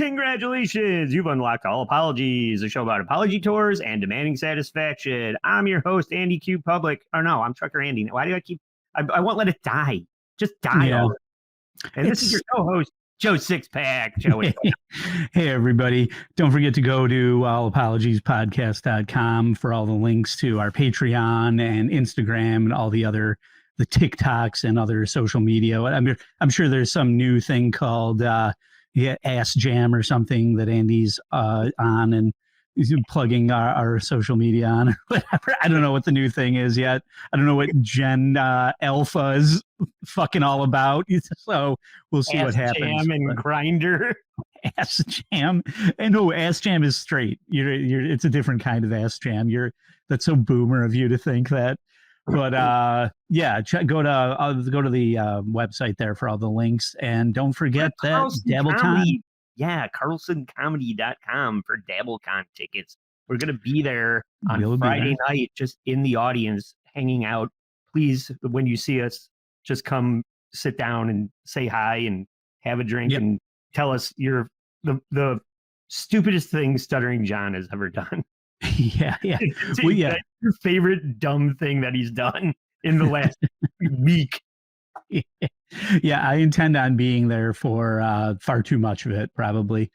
Congratulations! You've unlocked All Apologies, a show about apology tours and demanding satisfaction. I'm your host, Andy Q. Public. Or no, I'm Trucker Andy. Why do I keep... I won't let it die. Just die Yeah. already. And this is your co-host, Joe Sixpack. Joey. Hey, everybody. Don't forget to go to allapologiespodcast.com for all the links to our Patreon and Instagram and all the TikToks and other social media. I'm sure there's some new thing called Ass Jam or something that Andy's on and he's plugging our social media on or whatever. I don't know what the new thing is yet. I don't know what Gen Alpha is fucking all about. So we'll see what happens. Jam and Grinder. Ass Jam. And no, Ass Jam is straight. It's a different kind of Ass Jam. That's so boomer of you to think that. But yeah, go to the website there for all the links, and don't forget that Dabblecon. Yeah, CarlsonComedy.com for Dabblecon tickets. We're gonna be there on Friday night, just in the audience, hanging out. Please, when you see us, just come sit down and say hi and have a drink and tell us the stupidest thing Stuttering John has ever done. Yeah. Well, yeah. That's your favorite dumb thing that he's done in the last week. Yeah, I intend on being there for far too much of it, probably.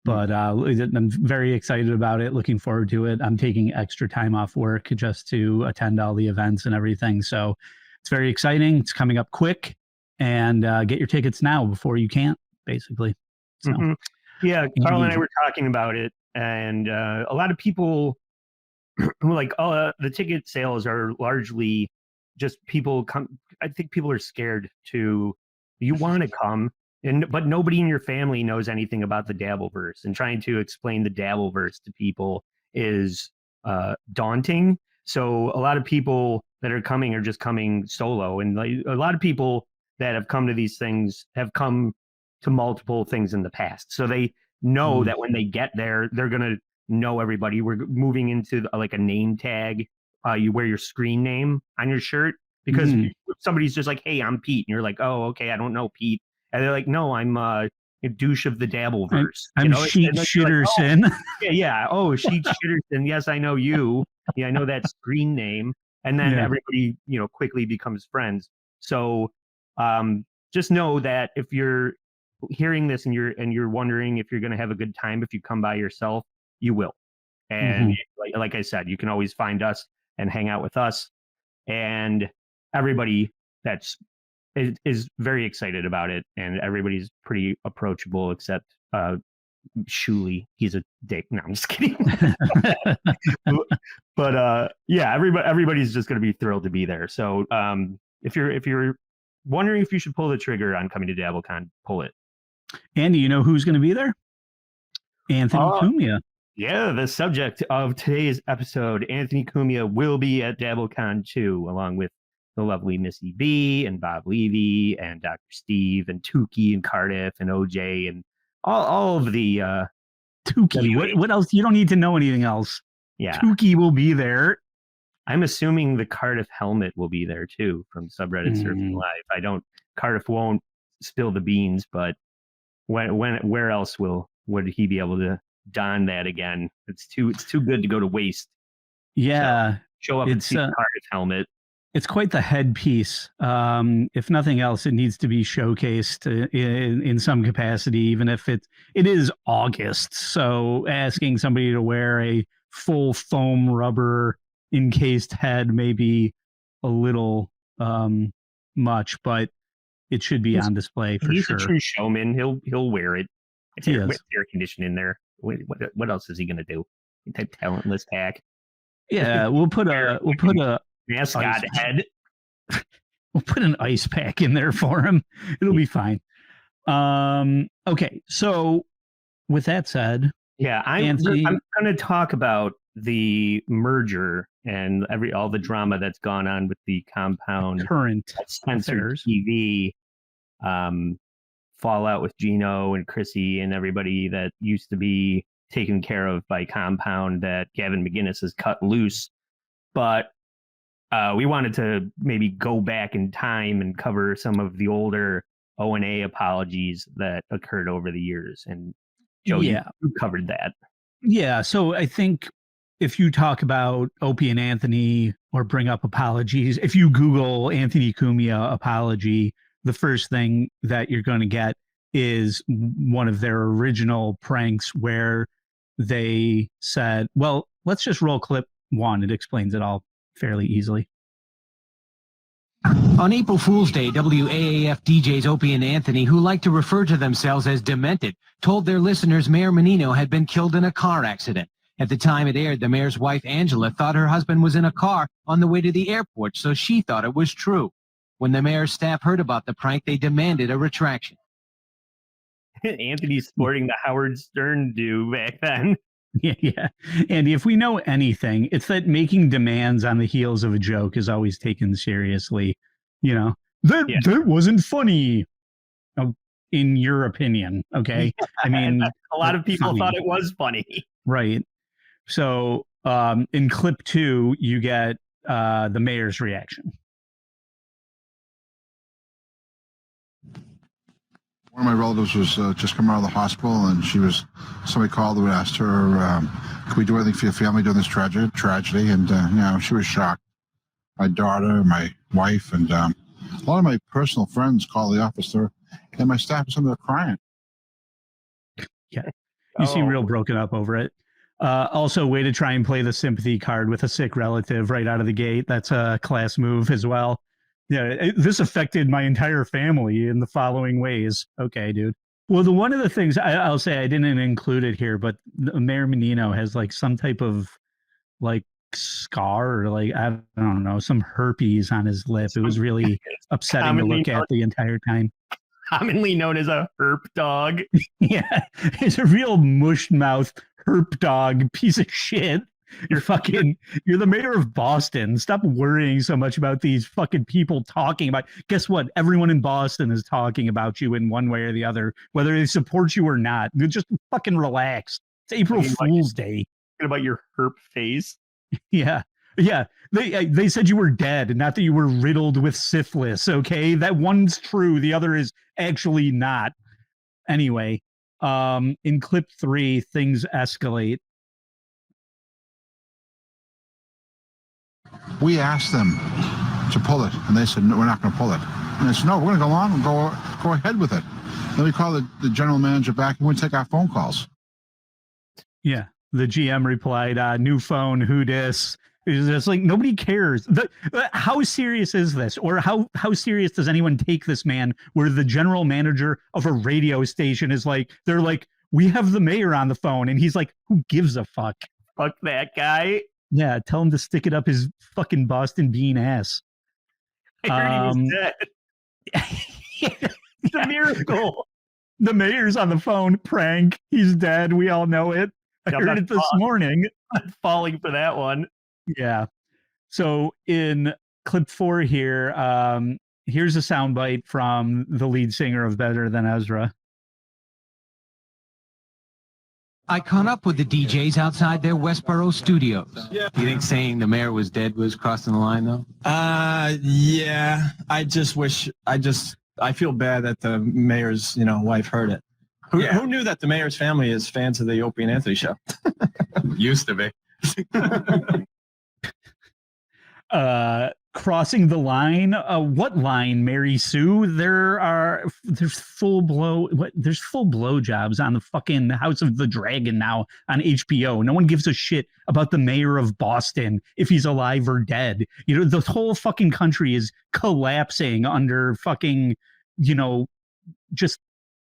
But I'm very excited about it. Looking forward to it. I'm taking extra time off work just to attend all the events and everything. So it's very exciting. It's coming up quick. And get your tickets now before you can't, basically. So, yeah, Carl and I were talking about it. And a lot of people the ticket sales are largely just people come. I think people are scared you want to come, but nobody in your family knows anything about the Dabbleverse, and trying to explain the Dabbleverse to people is daunting. So a lot of people that are coming are just coming solo, and a lot of people that have come to these things have come to multiple things in the past. So they know that when they get there, they're going to know everybody. We're moving into a name tag. You wear your screen name on your shirt, because if somebody's just like, hey, I'm Pete. And you're like, oh, okay, I don't know Pete. And they're like, no, I'm a douche of the Dabbleverse. I'm Sheet Shitterson. Like, oh, yeah. Oh, Sheet Shitterson. Yes, I know you. Yeah, I know that screen name. And then everybody, quickly becomes friends. So just know that if you're hearing this and you're wondering if you're going to have a good time if you come by yourself, you will. And like I said, you can always find us and hang out with us, and everybody is very excited about it, and everybody's pretty approachable except Shuley. He's a dick. No, I'm just kidding. But yeah, everybody's just going to be thrilled to be there. So if you're wondering if you should pull the trigger on coming to Dabblecon, pull it. Andy, you know who's going to be there? Anthony Cumia. Yeah, the subject of today's episode, Anthony Cumia, will be at Dabblecon too, along with the lovely Missy B and Bob Levy and Dr. Steve and Tukey and Cardiff and OJ and all of the Tukey. What else? You don't need to know anything else. Yeah, Tukey will be there. I'm assuming the Cardiff helmet will be there too from subreddit Surfing Live. Cardiff won't spill the beans, but where else would he be able to don that again? It's too good to go to waste. Yeah, so show up and see the Cardiff helmet. It's quite the headpiece. If nothing else, it needs to be showcased in some capacity, even if it is August. So asking somebody to wear a full foam rubber encased head may be a little much, but it should be on display for sure. He's a true showman. He'll wear it. It's air conditioning in there. What else is he gonna do? That talentless pack. Yeah, we'll put a mascot head. We'll put an ice pack in there for him. It'll be fine. Okay, so with that said, I'm going to talk about the merger and all the drama that's gone on with the compound current Censored TV, fallout with Geno and Chrissy and everybody that used to be taken care of by Compound that Gavin McGinnis has cut loose. But we wanted to maybe go back in time and cover some of the older O&A apologies that occurred over the years. And Joe, you covered that. Yeah. So I think if you talk about Opie and Anthony or bring up apologies, if you Google Anthony Cumia apology, the first thing that you're going to get is one of their original pranks where they said, well, let's just roll clip 1. It explains it all fairly easily. On April Fool's Day, WAAF DJs Opie and Anthony, who like to refer to themselves as demented, told their listeners Mayor Menino had been killed in a car accident. At the time it aired, the mayor's wife, Angela, thought her husband was in a car on the way to the airport, so she thought it was true. When the mayor's staff heard about the prank, they demanded a retraction. Anthony's sporting the Howard Stern do back then. Yeah. Andy, if we know anything, it's that making demands on the heels of a joke is always taken seriously. You know, that wasn't funny. Oh, in your opinion, okay? I mean, a lot of people thought it was funny. Right. So in clip 2, you get the mayor's reaction. One of my relatives was just coming out of the hospital, and somebody called and asked her, can we do anything for your family during this tragedy? And, she was shocked. My daughter, my wife, and a lot of my personal friends called the office there, and my staff was in there crying. Yeah. You seem real broken up over it. Also, way to try and play the sympathy card with a sick relative right out of the gate. That's a class move as well. Yeah, this affected my entire family in the following ways. Okay, dude. Well, one of the things I'll say, I didn't include it here, but Mayor Menino has like some type of like scar or like, I don't know, some herpes on his lip. It was really upsetting to look at the entire time. Commonly known as a herp dog. Yeah, it's a real mush mouth herp dog piece of shit. You're the mayor of Boston. Stop worrying so much about these fucking people talking about. Guess what? Everyone in Boston is talking about you in one way or the other, whether they support you or not. Just fucking relax. It's April Fool's Day. About your herp face. Yeah. Yeah. They said you were dead, not that you were riddled with syphilis. Okay. That one's true. The other is actually not. Anyway, in clip 3, things escalate. We asked them to pull it, and they said, no, we're not going to pull it. And I said, no, we're going to go on and go ahead with it. Then we called the general manager back, and we take our phone calls. Yeah, the GM replied, new phone, who dis? It's just like, nobody cares. How serious is this? Or how serious does anyone take this, man, where the general manager of a radio station is like, they're like, we have the mayor on the phone, and he's like, who gives a fuck? Fuck that guy. Yeah, tell him to stick it up his fucking Boston bean ass. I heard he was dead. It's a miracle. The mayor's on the phone. Prank. He's dead. We all know it. I heard it this morning. I'm falling for that one. Yeah. So in clip 4 here, here's a soundbite from the lead singer of Better Than Ezra. I caught up with the DJs outside their Westboro studios. Yeah. You think saying the mayor was dead was crossing the line, though? Yeah. I feel bad that the mayor's, wife heard it. Who knew that the mayor's family is fans of the Opie and Anthony show? Used to be. Crossing the line. What line, Mary Sue? There's full blow jobs on the fucking House of the Dragon now on HBO. No one gives a shit about the mayor of Boston if he's alive or dead. The whole fucking country is collapsing under fucking, just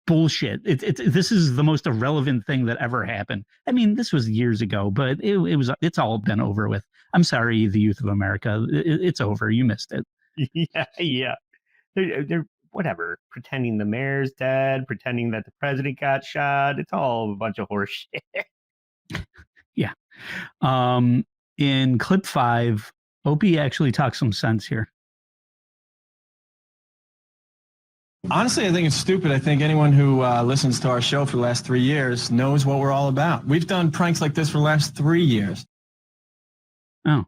bullshit. This is the most irrelevant thing that ever happened. I mean, this was years ago, but it's all been over with. I'm sorry, the youth of America. It's over. You missed it. Yeah. They're whatever, pretending the mayor's dead, pretending that the president got shot. It's all a bunch of horse shit. Yeah. In clip 5, Opie actually talks some sense here. Honestly, I think it's stupid. I think anyone who listens to our show for the last 3 years knows what we're all about. We've done pranks like this for the last 3 years. Oh,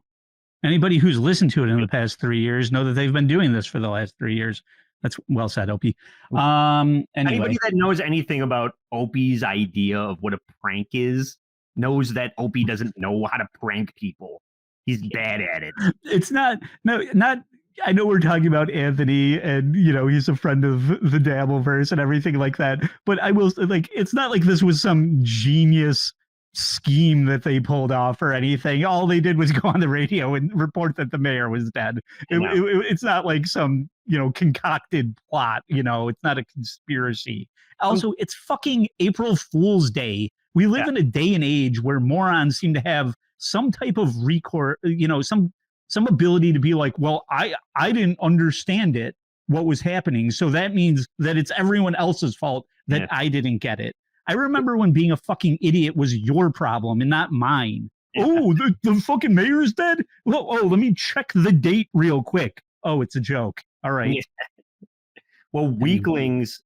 anybody who's listened to it in the past 3 years know that they've been doing this for the last 3 years. That's well said, Opie. Anybody Anyway, that knows anything about Opie's idea of what a prank is knows that Opie doesn't know how to prank people. He's bad at it. it's not I know we're talking about Anthony and he's a friend of the Dabbleverse and everything like that, but I will like it's not like this was some genius scheme that they pulled off or anything. All they did was go on the radio and report that the mayor was dead. It's not like some concocted plot. It's not a conspiracy. Also, it's fucking April Fool's Day. We live in a day and age where morons seem to have some type of recourse, some ability to be like, well, I didn't understand it, what was happening. So that means that it's everyone else's fault that I didn't get it. I remember when being a fucking idiot was your problem and not mine. Yeah. Oh, the fucking mayor's dead? Well, let me check the date real quick. Oh, it's a joke. All right. Yeah. Well, weaklings,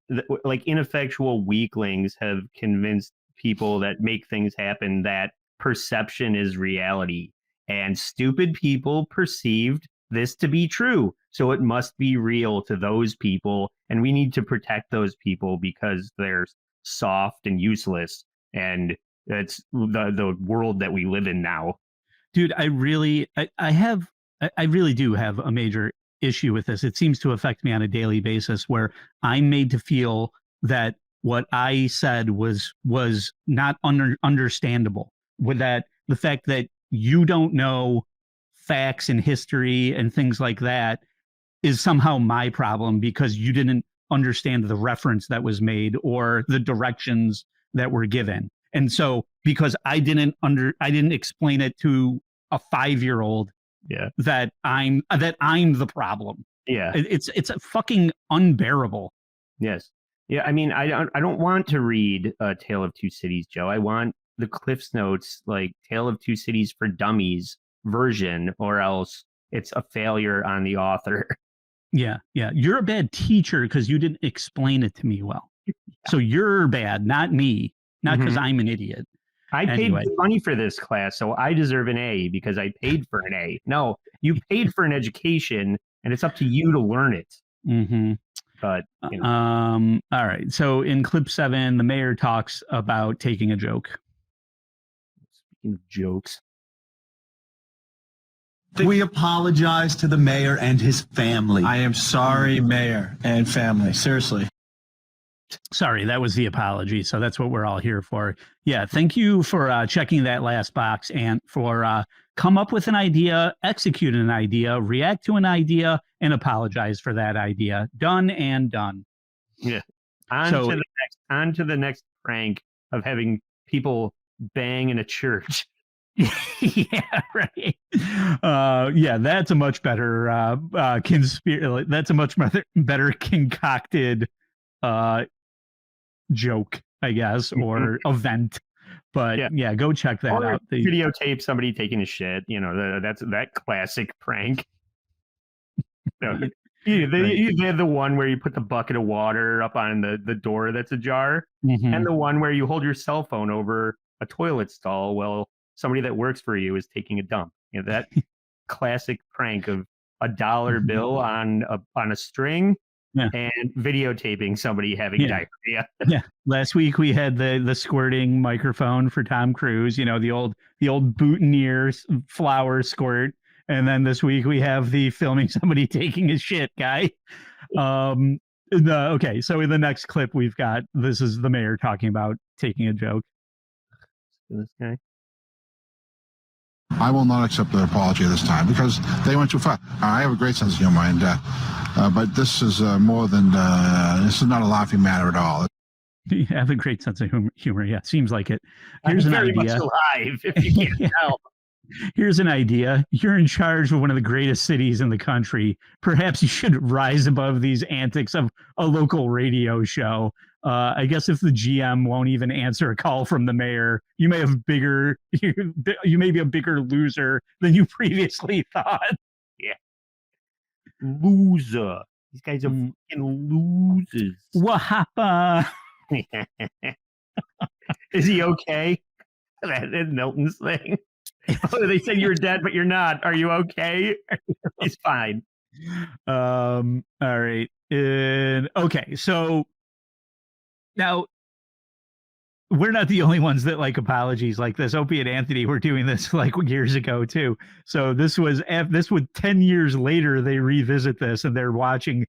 like ineffectual weaklings, have convinced people that make things happen that perception is reality. And stupid people perceived this to be true. So it must be real to those people. And we need to protect those people because they're soft and useless. And it's the world that we live in now. Dude, I really do have a major issue with this. It seems to affect me on a daily basis where I'm made to feel that what I said was not understandable. With that, the fact that you don't know facts and history and things like that is somehow my problem because you didn't understand the reference that was made or the directions that were given. And so because I didn't explain it to a 5-year-old that I'm the problem. Yeah. It's fucking unbearable. Yes. Yeah, I mean, I don't want to read A Tale of Two Cities, Joe. I want the Cliff's Notes, like Tale of Two Cities for Dummies version, or else it's a failure on the author. Yeah. You're a bad teacher because you didn't explain it to me well. So you're bad, not me, not because I'm an idiot. I paid money for this class, so I deserve an A because I paid for an A. No, you paid for an education, and it's up to you to learn it. Mm-hmm. But all right. So in clip 7, the mayor talks about taking a joke. Speaking of jokes, we apologize to the mayor and his family. I am sorry, mayor and family. Seriously. Sorry, that was the apology. So that's what we're all here for. Yeah, thank you for checking that last box and for come up with an idea, execute an idea, react to an idea, and apologize for that idea. Done and done. Yeah. On to the next prank of having people bang in a church. Yeah, right. Yeah, that's a much better conspiracy. That's a much better concocted joke, I guess, or event. But yeah, go check that out. Videotape somebody taking a shit. That's that classic prank. They have the one where you put the bucket of water up on the door that's ajar, and the one where you hold your cell phone over a toilet stall while somebody that works for you is taking a dump. That classic prank of a dollar bill on a string. Yeah. And videotaping somebody having diarrhea. Yeah. Last week we had the squirting microphone for Tom Cruise, the old boutonniere flower squirt. And then this week we have the filming somebody taking a shit guy. Okay, so in the next clip we've got, this is the mayor talking about taking a joke. This guy. I will not accept their apology this time because they went too far. I have a great sense of humor, but this is more than this is not a laughing matter at all. You have a great sense of humor. Yeah, seems like it. Here's an idea. Much alive, if you can't tell. Here's an idea. You're in charge of one of the greatest cities in the country. Perhaps you should rise above these antics of a local radio show. I guess if the GM won't even answer a call from the mayor, you may be a bigger loser than you previously thought. Yeah. Loser. These guys are fucking losers. What happened? Is he okay? That is Milton's thing. Oh, they said you were dead, but you're not. Are you okay? He's fine. All right. Okay, so now we're not the only ones that like apologies like this. Opie and Anthony were doing this like years ago too. So this was 10 years later they revisit this and they're watching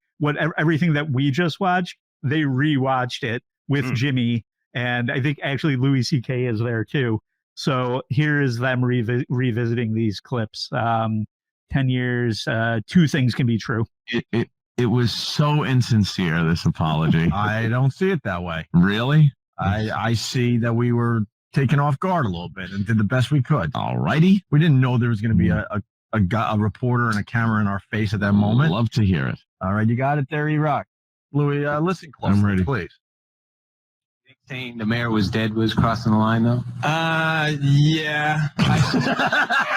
everything that we just watched. They rewatched it with Jimmy, and I think actually Louis C.K. is there too. So here is them revisiting these clips. 10 years, two things can be true. It was so insincere, this apology. I don't see it that way. Really? I see that we were taken off guard a little bit and did the best we could. All righty. We didn't know there was going to be a reporter and a camera in our face at that moment. Love to hear it. All right, you got it there, E-Rock. Louis, listen closely, I'm ready. please. Saying the mayor was dead was crossing the line, though? Yeah.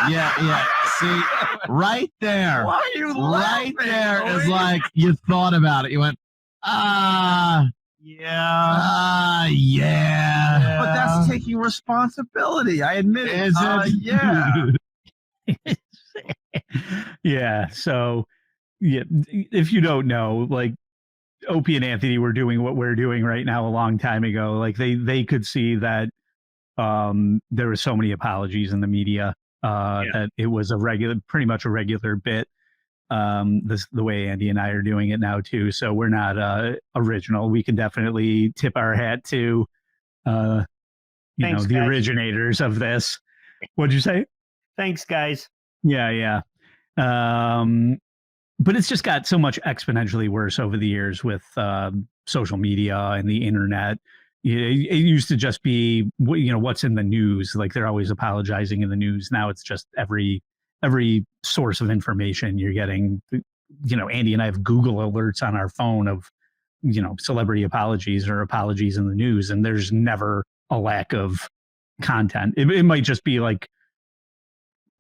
Yeah. See, right there. Why are you Right laughing, there is Louis? like you thought about it. You went, Yeah. yeah. But that's taking responsibility. I admit it. Is it? Yeah. Yeah. So, yeah, if you don't know, like Opie and Anthony were doing what we're doing right now a long time ago. Like they could see that there were so many apologies in the media that it was pretty much a regular bit. The way Andy and I are doing it now too. So we're not original. We can definitely tip our hat to the originators of this. What'd you say? Thanks, guys. Yeah. But it's just got so much exponentially worse over the years with social media and the internet. It used to just be, what's in the news. Like they're always apologizing in the news. Now it's just every source of information you're getting. Andy and I have Google alerts on our phone of, celebrity apologies or apologies in the news. And there's never a lack of content. It might just be like,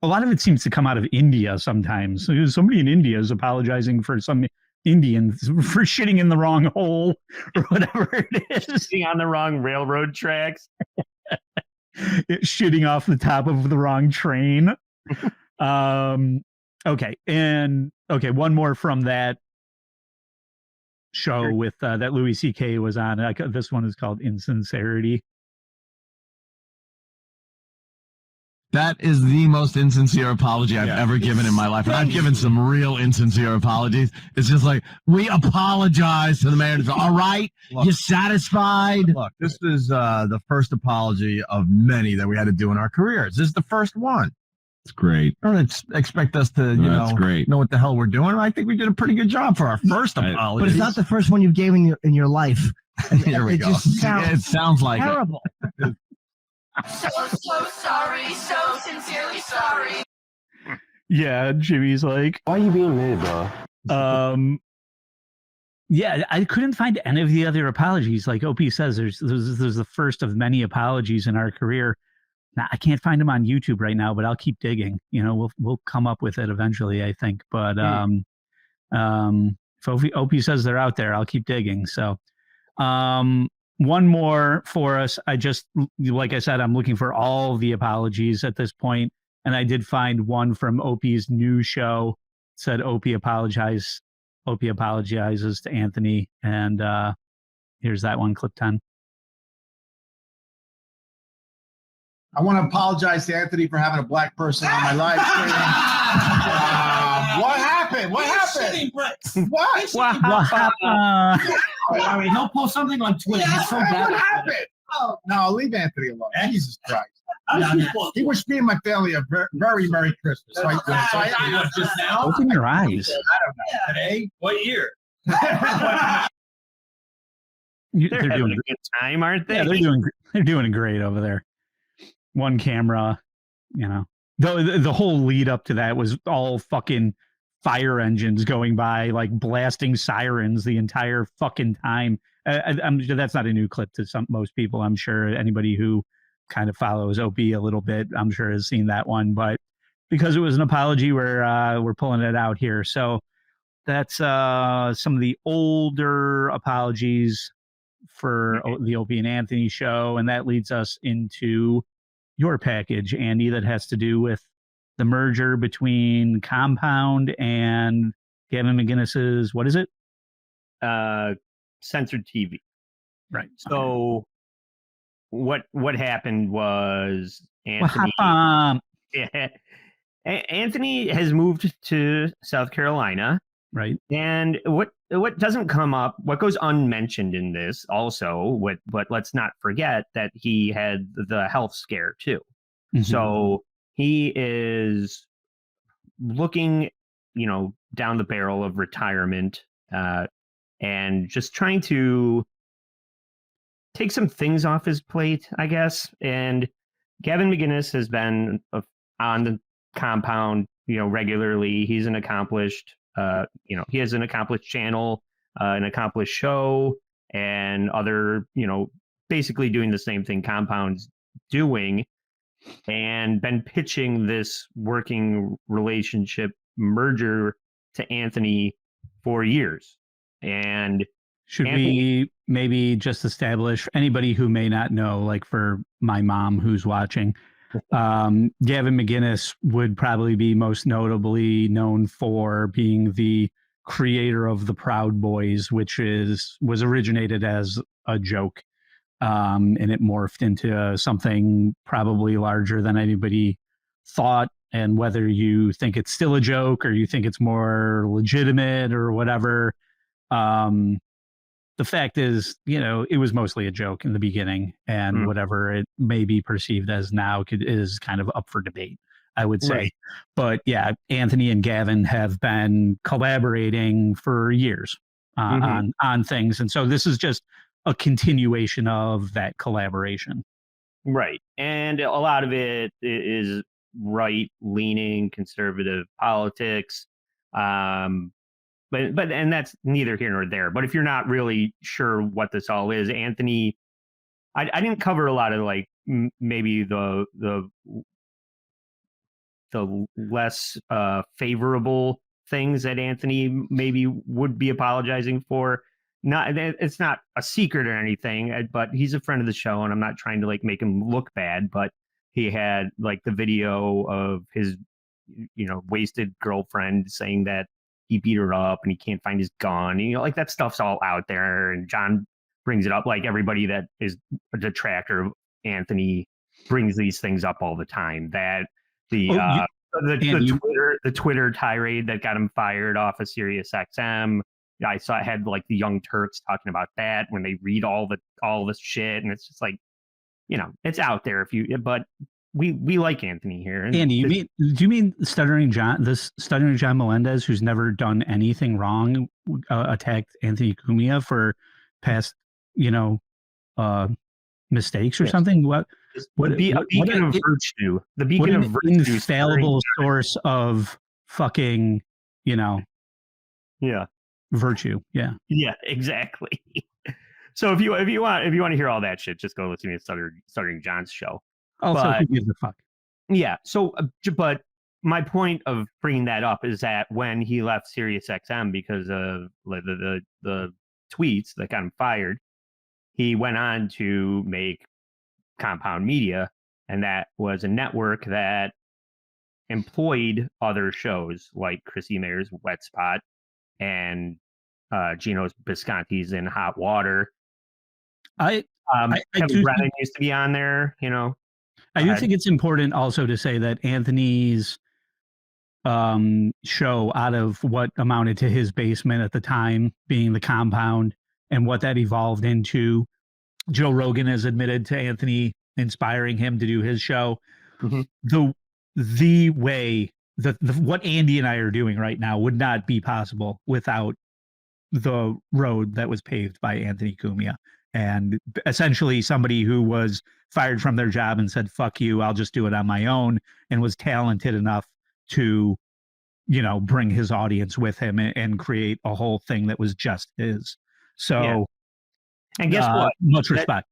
a lot of it seems to come out of India sometimes. Somebody in India is apologizing for some Indians for shitting in the wrong hole or whatever it is. Sitting on the wrong railroad tracks. Shitting off the top of the wrong train. Okay. One more from that show with that Louis C.K. was on. This one is called Insincerity. That is the most insincere apology I've ever given in my life. And I've given some real insincere apologies. It's just like, we apologize to the mayor. All right, Look, you satisfied? Look, this is the first apology of many that we had to do in our careers. This is the first one. It's great. Don't expect us to, That's great. know what the hell we're doing. I think we did a pretty good job for our first apology. But it's not the first one you gave in your life. Here we it go. Just sounds It sounds like terrible. So sorry, so sincerely sorry. Yeah, Jimmy's like, why are you being mad, bro? Yeah, I couldn't find any of the other apologies. Like OP says, there's the first of many apologies in our career. Now, I can't find them on YouTube right now, but I'll keep digging. We'll come up with it eventually, I think. But if OP says they're out there, I'll keep digging. So, one more for us. Like I said, I'm looking for all the apologies at this point, and I did find one from OP's new show. It said OP apologizes to Anthony, and here's that one, clip 10. I want to apologize to Anthony for having a black person on my live stream. What happened? What happened? What happened? I mean, he'll post something on Twitter. He's so bad. What happened? Oh, no, leave Anthony alone. Jesus Christ. He wished me and my family a very Merry Christmas. So I just now. Open your eyes. I don't know. Today? What year? They're having a good time, aren't they? Yeah, they're doing great over there. One camera, the whole lead up to that was all fucking fire engines going by, like blasting sirens the entire fucking time. That's not a new clip to most people. I'm sure anybody who kind of follows OP a little bit, I'm sure has seen that one. But because it was an apology, we're pulling it out here. So that's some of the older apologies for the Opie and Anthony show, and that leads us into your package, Andy, that has to do with the merger between Compound and Gavin McInnes's, what is it? Censored TV. Right. So what happened was Anthony. Anthony has moved to South Carolina. Right. And what doesn't come up, what goes unmentioned in this also, but let's not forget that he had the health scare too. Mm-hmm. So he is looking, down the barrel of retirement, and just trying to take some things off his plate, I guess. And Gavin McInnes has been on the compound, regularly. He's an accomplished, he has an accomplished channel, an accomplished show, and other, basically doing the same thing Compound's doing, and been pitching this working relationship merger to Anthony for years. And should we maybe just establish, anybody who may not know, like for my mom who's watching, Gavin McInnes would probably be most notably known for being the creator of the Proud Boys, which was originated as a joke, and it morphed into something probably larger than anybody thought. And whether you think it's still a joke or you think it's more legitimate or whatever, the fact is, it was mostly a joke in the beginning, and whatever it may be perceived as now is kind of up for debate, I would say. Right. But yeah, Anthony and Gavin have been collaborating for years on things. And so this is just a continuation of that collaboration. Right. And a lot of it is right-leaning conservative politics. But and that's neither here nor there. But if you're not really sure what this all is, Anthony, I didn't cover a lot of like maybe the less favorable things that Anthony maybe would be apologizing for. It's not a secret or anything, but he's a friend of the show, and I'm not trying to like make him look bad. But he had like the video of his wasted girlfriend saying that he beat her up and he can't find his gun. Like that stuff's all out there. And John brings it up. Like everybody that is a detractor of Anthony brings these things up all the time. That the Twitter tirade that got him fired off of Sirius XM. I saw it had like the Young Turks talking about that when they read all this shit, and it's just like, it's out there but we like Anthony here. And Andy, do you mean Stuttering John Melendez, who's never done anything wrong, attacked Anthony Cumia for past, mistakes or something? The beacon of virtue. The beacon of virtue. Infallible source of fucking, yeah, virtue. Yeah. Yeah, exactly. So if you want to hear all that shit, just go listen to Stuttering John's show. Also, who gives a fuck? Yeah. So, but my point of bringing that up is that when he left Sirius XM because of the tweets that got him fired, he went on to make Compound Media, and that was a network that employed other shows like Chrissy Mayer's Wet Spot and Geno Bisconti's in Hot Water. Kevin Brennan used to be on there, I do think it's important also to say that Anthony's show, out of what amounted to his basement at the time being the Compound and what that evolved into, Joe Rogan has admitted to Anthony inspiring him to do his show. The way that what Andy and I are doing right now would not be possible without the road that was paved by Anthony Cumia. And essentially somebody who was fired from their job and said, fuck you, I'll just do it on my own, and was talented enough to, bring his audience with him and create a whole thing that was just his. So, yeah. And guess what? Much respect.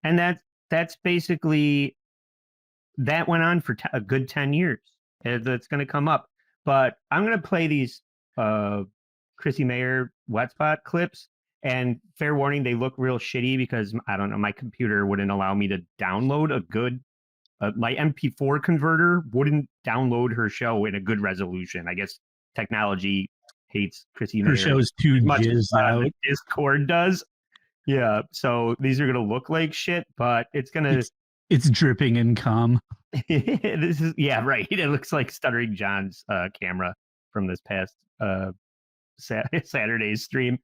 And that's basically, that went on for a good 10 years. That's going to come up. But I'm going to play these Chrissy Mayer Wet Spot clips. And fair warning, they look real shitty because, I don't know, my computer wouldn't allow me to download a good, my MP4 converter wouldn't download her show in a good resolution. I guess technology hates Chrissy Her Mayer show's too as much as jizzed out. Discord does. Yeah, so these are gonna look like shit, but it's gonna. It's dripping in cum. This is right. It looks like Stuttering John's camera from this past Saturday's stream.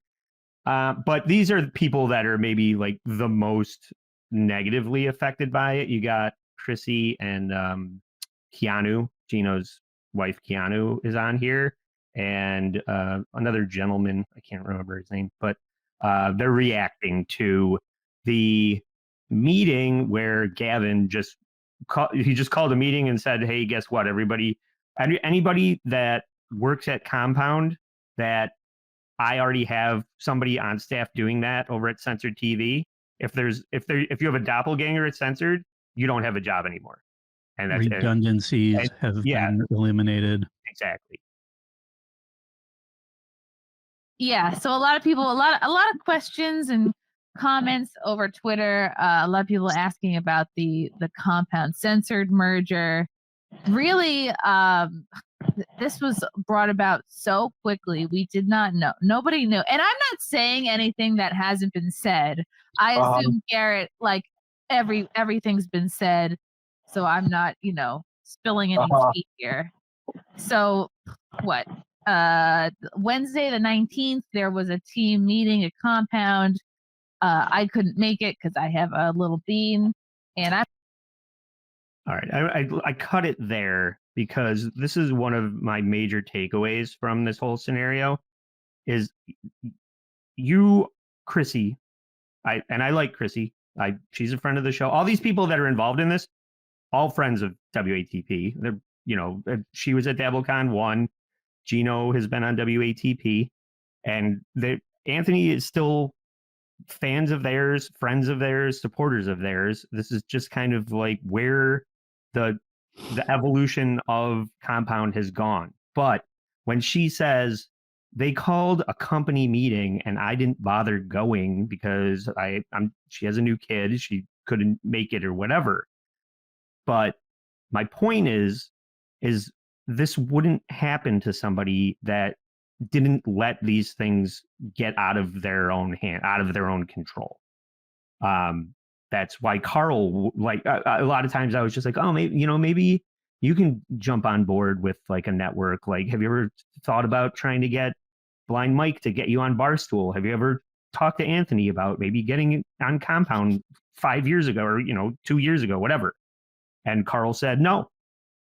But these are the people that are maybe like the most negatively affected by it. You got Chrissy and Keanu, Geno's wife. Keanu is on here, and another gentleman. I can't remember his name, but they're reacting to the meeting where Gavin just called a meeting and said, "Hey, guess what? Anybody that works at Compound that I already have somebody on staff doing that over at Censored TV. If you have a doppelganger at Censored, you don't have a job anymore." And that's redundancies have been eliminated. Exactly. Yeah. So a lot of people, a lot of questions and comments over Twitter. A lot of people asking about the Compound Censored merger. Really, this was brought about so quickly. We did not know. Nobody knew. And I'm not saying anything that hasn't been said. I assume, Garrett, like everything's been said. So I'm not, spilling any tea here. So what? Wednesday the 19th, there was a team meeting at Compound. I couldn't make it because I have a little bean, and I'm. All right, I cut it there because this is one of my major takeaways from this whole scenario. Is you, Chrissy, I like Chrissy. She's a friend of the show. All these people that are involved in this, all friends of WATP. They're, she was at Dabblecon 1. Geno has been on WATP, and Anthony is still fans of theirs, friends of theirs, supporters of theirs. This is just kind of like where the evolution of Compound has gone. But when she says they called a company meeting and I didn't bother going because she has a new kid, she couldn't make it or whatever. But my point is this wouldn't happen to somebody that didn't let these things get out of their own control. That's why Carl, like a lot of times I was just like, oh, maybe you can jump on board with like a network. Like, have you ever thought about trying to get Blind Mike to get you on Barstool? Have you ever talked to Anthony about maybe getting on Compound 5 years ago or, 2 years ago, whatever? And Carl said no.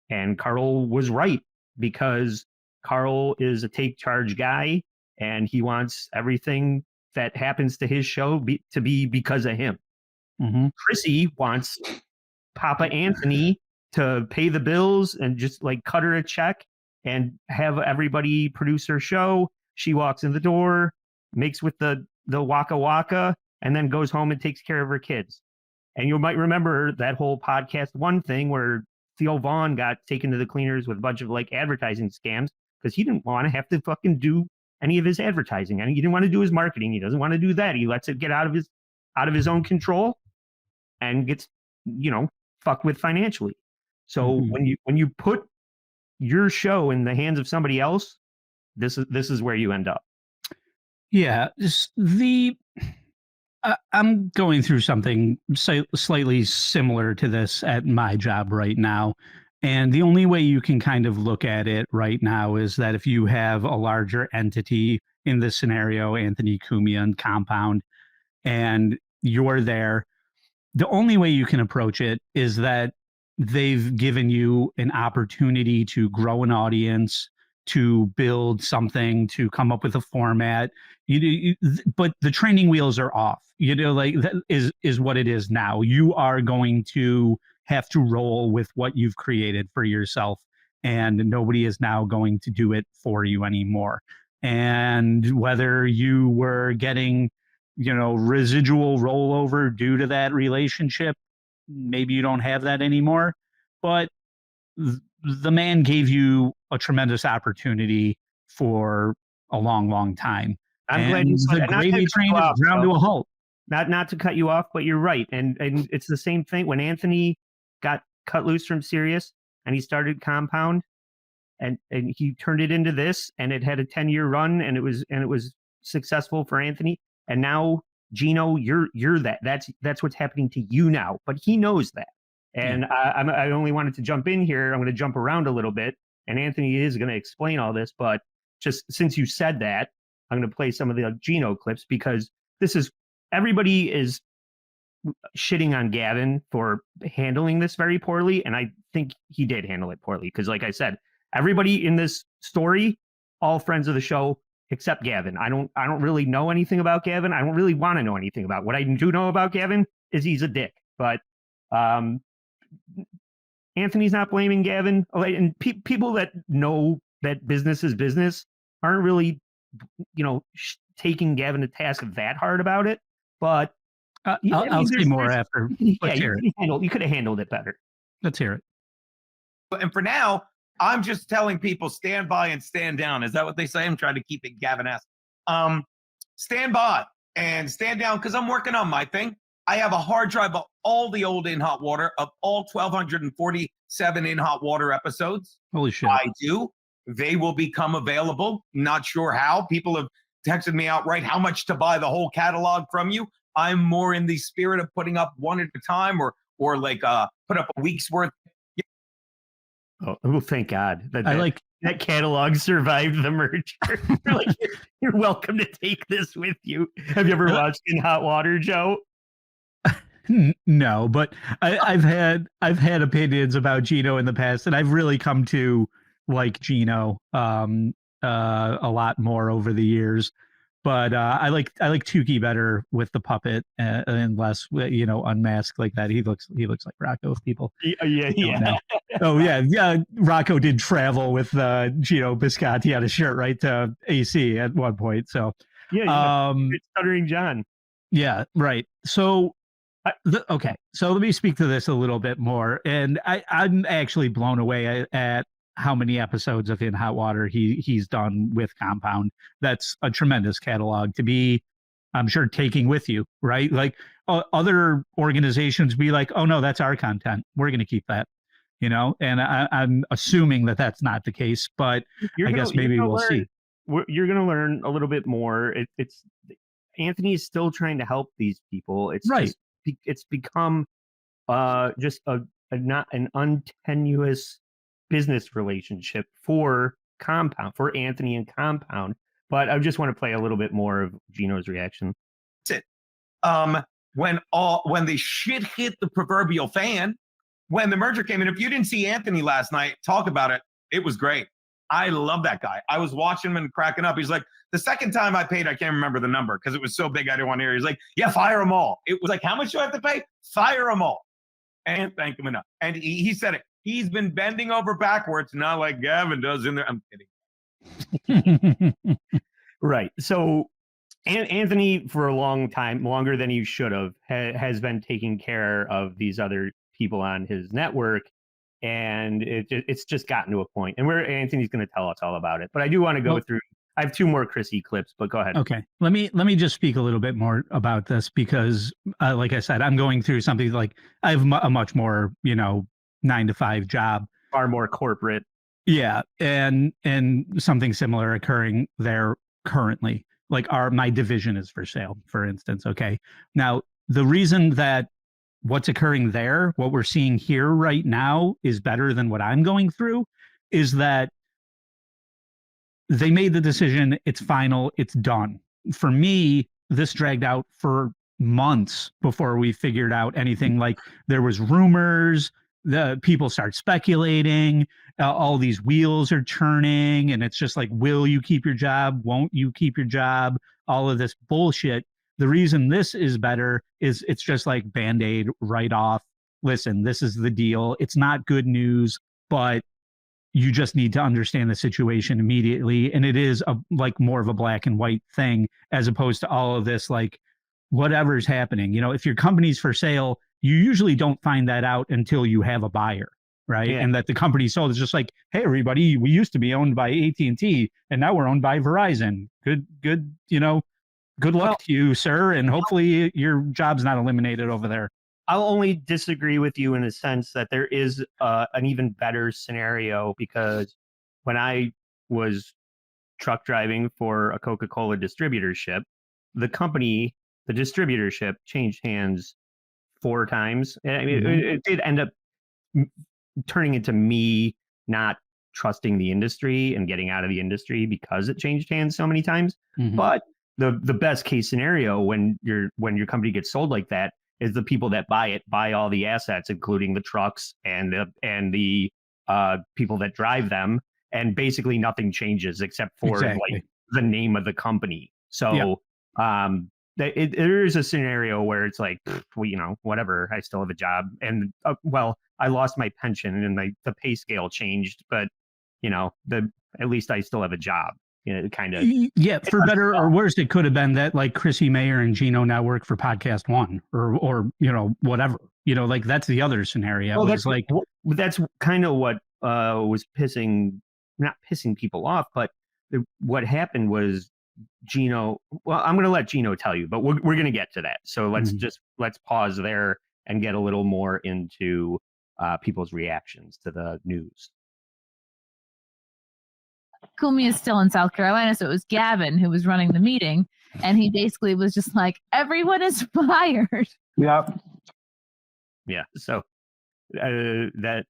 And Carl was right, because Carl is a take charge guy and he wants everything that happens to his show to be because of him. Mm-hmm. Chrissy wants Papa Anthony to pay the bills and just like cut her a check and have everybody produce her show. She walks in the door, makes with the waka waka, and then goes home and takes care of her kids. And you might remember that whole podcast 1 thing where Theo Vaughn got taken to the cleaners with a bunch of like advertising scams because he didn't want to have to fucking do any of his advertising. And he didn't want to do his marketing. He doesn't want to do that. He lets it get out of his own control and gets, fucked with financially. So when you put your show in the hands of somebody else, this is where you end up. Yeah, I'm going through something slightly similar to this at my job right now. And the only way you can kind of look at it right now is that if you have a larger entity, in this scenario, Anthony, Cumia, and Compound, and you're there, the only way you can approach it is that they've given you an opportunity to grow an audience, to build something, to come up with a format. But the training wheels are off. Like that is what it is now. You are going to have to roll with what you've created for yourself, and nobody is now going to do it for you anymore. And whether you were getting, residual rollover due to that relationship, maybe you don't have that anymore. But the man gave you a tremendous opportunity for a long, long time. I'm glad you said the gravy train is ground to a halt. Not to cut you off, but you're right. And it's the same thing when Anthony got cut loose from Sirius and he started Compound, and he turned it into this, and it had a 10-year run, and it was successful for Anthony. And now, Geno, you're that's what's happening to you now. But he knows that. And I only wanted to jump in here. I'm going to jump around a little bit, and Anthony is going to explain all this. But just since you said that, I'm going to play some of the Geno clips, because everybody is shitting on Gavin for handling this very poorly, and I think he did handle it poorly, because like I said, everybody in this story, all friends of the show except Gavin. I don't really know anything about Gavin. I don't really want to know anything about. What I do know about Gavin is he's a dick. But Anthony's not blaming Gavin, and people that know that business is business aren't really, taking Gavin to task that hard about it. But I'll say more after. Yeah, you could have handled it better. Let's hear it. And for now, I'm just telling people stand by and stand down. Is that what they say? I'm trying to keep it Gavin-esque. Stand by and stand down, because I'm working on my thing. I have a hard drive of all the old In Hot Water, of all 1,247 In Hot Water episodes. Holy shit. I do. They will become available. Not sure how. People have texted me outright how much to buy the whole catalog from you. I'm more in the spirit of putting up one at a time, or like put up a week's worth. Oh, well, thank God that catalog survived the merger. You're welcome to take this with you. Have you ever watched In Hot Water, Joe? No, but I've had opinions about Geno in the past, and I've really come to like Geno a lot more over the years. But I like Tukey better with the puppet and less, unmasked like that. He looks like Rocco if people. Yeah. Oh yeah. Rocco did travel with Geno Biscotti on a shirt right to AC at one point. So Stuttering John. Yeah, right. So okay, so let me speak to this a little bit more, and I'm actually blown away at how many episodes of In Hot Water he's done with Compound. That's a tremendous catalog to be, I'm sure, taking with you, right? Like other organizations be like, oh no, that's our content, we're going to keep that, and I'm assuming that that's not the case, but I guess maybe we'll see. You're going to learn a little bit more. It's Anthony is still trying to help these people. It's right. It's become just not an untenuous business relationship for Compound, for Anthony and Compound. But I just want to play a little bit more of Geno's reaction. That's it. When the shit hit the proverbial fan, when the merger came in, if you didn't see Anthony last night talk about it, it was great. I love that guy. I was watching him and cracking up. He's like, the second time I paid, I can't remember the number because it was so big I didn't want to hear. He's like, yeah, fire them all. It was like, how much do I have to pay? Fire them all. And thank him enough. And he said it. He's been bending over backwards, not like Gavin does in there. I'm kidding. Right. So Anthony, for a long time, longer than he should have, has been taking care of these other people on his network. And it's just gotten to a point. And Anthony's going to tell us all about it. But I do want to go through. I have two more Chrissy clips, but go ahead. Okay. Let me just speak a little bit more about this because, like I said, I'm going through something like I have a much more, 9-to-5 job. Far more corporate. Yeah. And something similar occurring there currently. Like my division is for sale, for instance. Okay. Now, the reason that what's occurring there, what we're seeing here right now is better than what I'm going through is that they made the decision. It's final. It's done. For me, this dragged out for months before we figured out anything. Like there was rumors, the people start speculating, all these wheels are turning, and it's just like, will you keep your job? Won't you keep your job? All of this bullshit. The reason this is better is it's just like Band-Aid right off. Listen, this is the deal. It's not good news, but you just need to understand the situation immediately. And it is like more of a black and white thing as opposed to all of this, like whatever's happening. If your company's for sale, you usually don't find that out until you have a buyer, right? Yeah. And that the company sold is just like, hey, everybody, we used to be owned by AT&T and now we're owned by Verizon. Good, good luck to you, sir. And hopefully your job's not eliminated over there. I'll only disagree with you in a sense that there is an even better scenario because when I was truck driving for a Coca-Cola distributorship, the distributorship changed hands 4 times. I mean, it did end up turning into me not trusting the industry and getting out of the industry because it changed hands so many times. But the best case scenario when your company gets sold like that is the people that buy all the assets, including the trucks and the people that drive them, and basically nothing changes except for like the name of the company. So there is a scenario where it's like, well, whatever, I still have a job, and I lost my pension and the pay scale changed, but at least I still have a job. Kind of. Yeah, for better or worse, it could have been that like Chrissy Mayer and Geno now work for Podcast One, or whatever. Like that's the other scenario. Well, that's kind of what was not pissing people off, but what happened was Geno. Well, I'm going to let Geno tell you, but we're going to get to that. So let's pause there and get a little more into people's reactions to the news. Cumia is still in South Carolina, so it was Gavin who was running the meeting, and he basically was just like, everyone is fired. Yep. Yeah. So that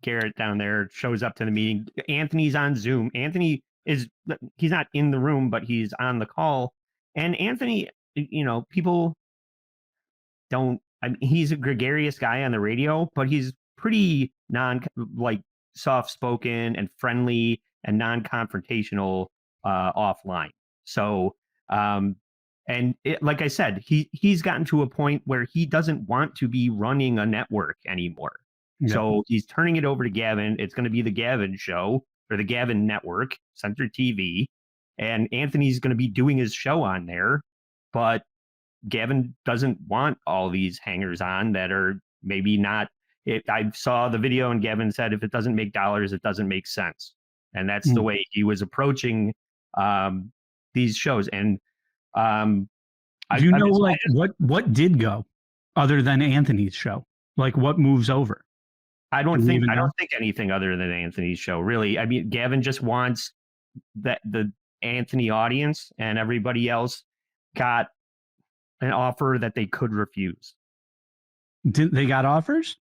Garrett down there shows up to the meeting. Anthony's on Zoom. Anthony he's not in the room, but he's on the call. And Anthony, people don't. He's a gregarious guy on the radio, but he's pretty soft-spoken and friendly and non-confrontational offline. So, like I said, he's gotten to a point where he doesn't want to be running a network anymore. Yeah. So he's turning it over to Gavin. It's going to be the Gavin show or the Gavin Network, Censored TV, and Anthony's going to be doing his show on there. But Gavin doesn't want all these hangers on that are maybe not. I saw the video and Gavin said, if it doesn't make dollars, it doesn't make sense. And that's the way he was approaching these shows. And what did go other than Anthony's show? Like what moves over? I don't think anything other than Anthony's show, really. I mean, Gavin just wants that the Anthony audience and everybody else got an offer that they could refuse. They got offers?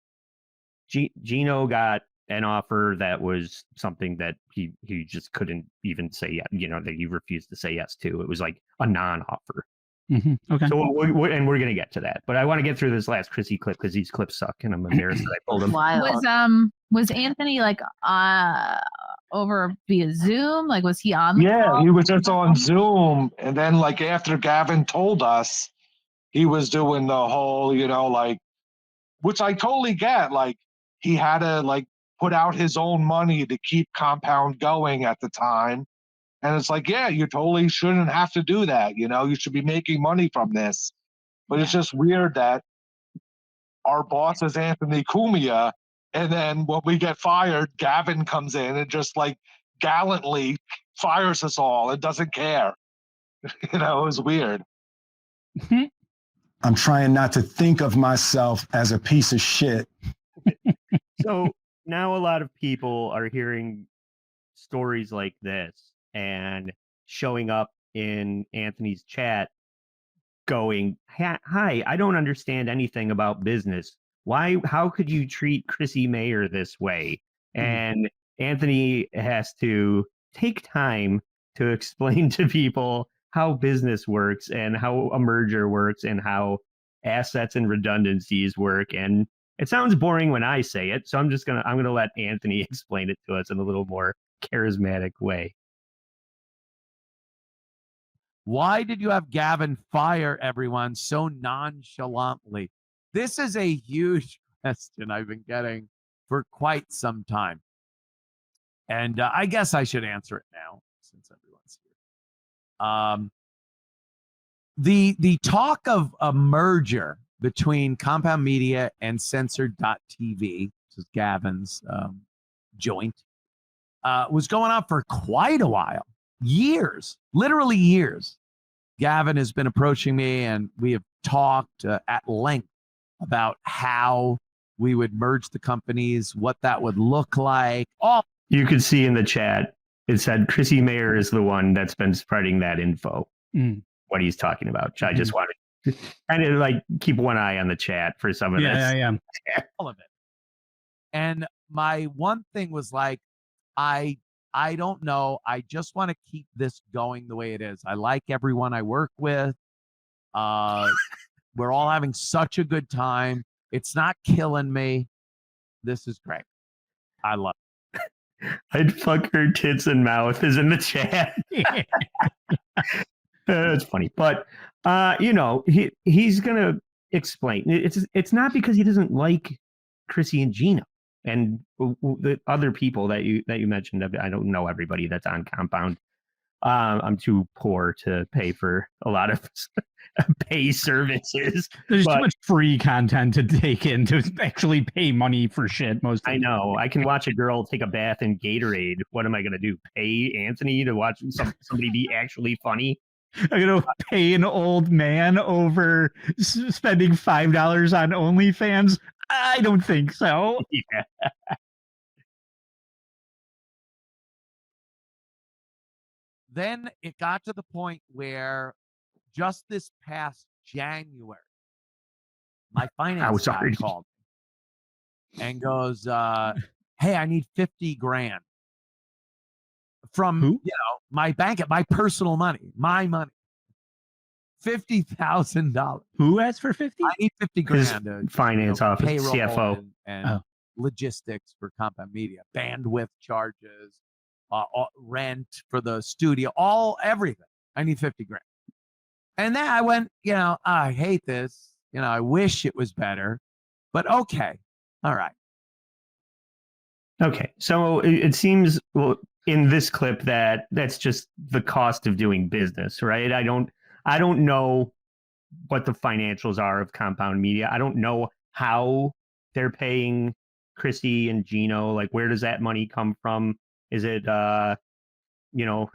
Geno got an offer that was something that he just couldn't even say, that he refused to say yes to. It was like a non-offer. Okay. So we're going to get to that, but I want to get through this last Chrissy clip because these clips suck, and I'm embarrassed that I pulled them. Was Anthony over via Zoom? Like, was he on? Yeah, he was just on Zoom, and then after Gavin told us, he was doing the whole, which I totally get. He had to put out his own money to keep Compound going at the time. And it's yeah, you totally shouldn't have to do that. You should be making money from this. But it's just weird that our boss is Anthony Cumia, and then when we get fired, Gavin comes in and just gallantly fires us all and doesn't care. It was weird. I'm trying not to think of myself as a piece of shit. So now a lot of people are hearing stories like this and showing up in Anthony's chat going, hi, I don't understand anything about business. How could you treat Chrissy Mayer this way? And Anthony has to take time to explain to people how business works and how a merger works and how assets and redundancies work. And it sounds boring when I say it, so I'm going to let Anthony explain it to us in a little more charismatic way. Why did you have Gavin fire everyone so nonchalantly? This is a huge question I've been getting for quite some time. And I guess I should answer it now since everyone's here. The talk of a merger between Compound Media and Censored.tv, which is Gavin's joint, was going on for quite a while. Years, literally years. Gavin has been approaching me and we have talked at length about how we would merge the companies, what that would look like, all You could see in the chat, it said Chrissy Mayer is the one that's been spreading that info, what he's talking about. I just wanted to kind of like keep one eye on the chat for some of this. Yeah. All of it. And my one thing was like, I don't know. I just want to keep this going the way it is. I like everyone I work with. We're all having such a good time. It's not killing me. This is great. I love it. I'd fuck her tits and mouth is in the chat. It's funny, but he's gonna explain. It's not because he doesn't like Chrissy and Geno and the other people that you mentioned. I don't know everybody that's on Compound. I'm too poor to pay for a lot of pay services. There's too much free content to take in to actually pay money for shit. I know. I can watch a girl take a bath in Gatorade. What am I going to do? Pay Anthony to watch somebody be actually funny? I'm going to pay an old man over spending $5 on OnlyFans? I don't think so. Yeah. Then it got to the point where just this past January, my finance guy called me and goes, hey, I need 50 grand from my bank, my personal money, my money. $50,000. Who asked for 50? I need 50 grand to finance office, payroll CFO, and logistics for Compound Media, bandwidth charges, rent for the studio, everything. I need 50 grand. And then I went, I hate this. I wish it was better, but okay. All right. Okay. So it seems in this clip that's just the cost of doing business, right? I don't know what the financials are of Compound Media. I don't know how they're paying Chrissy and Geno. Like, where does that money come from? Is it,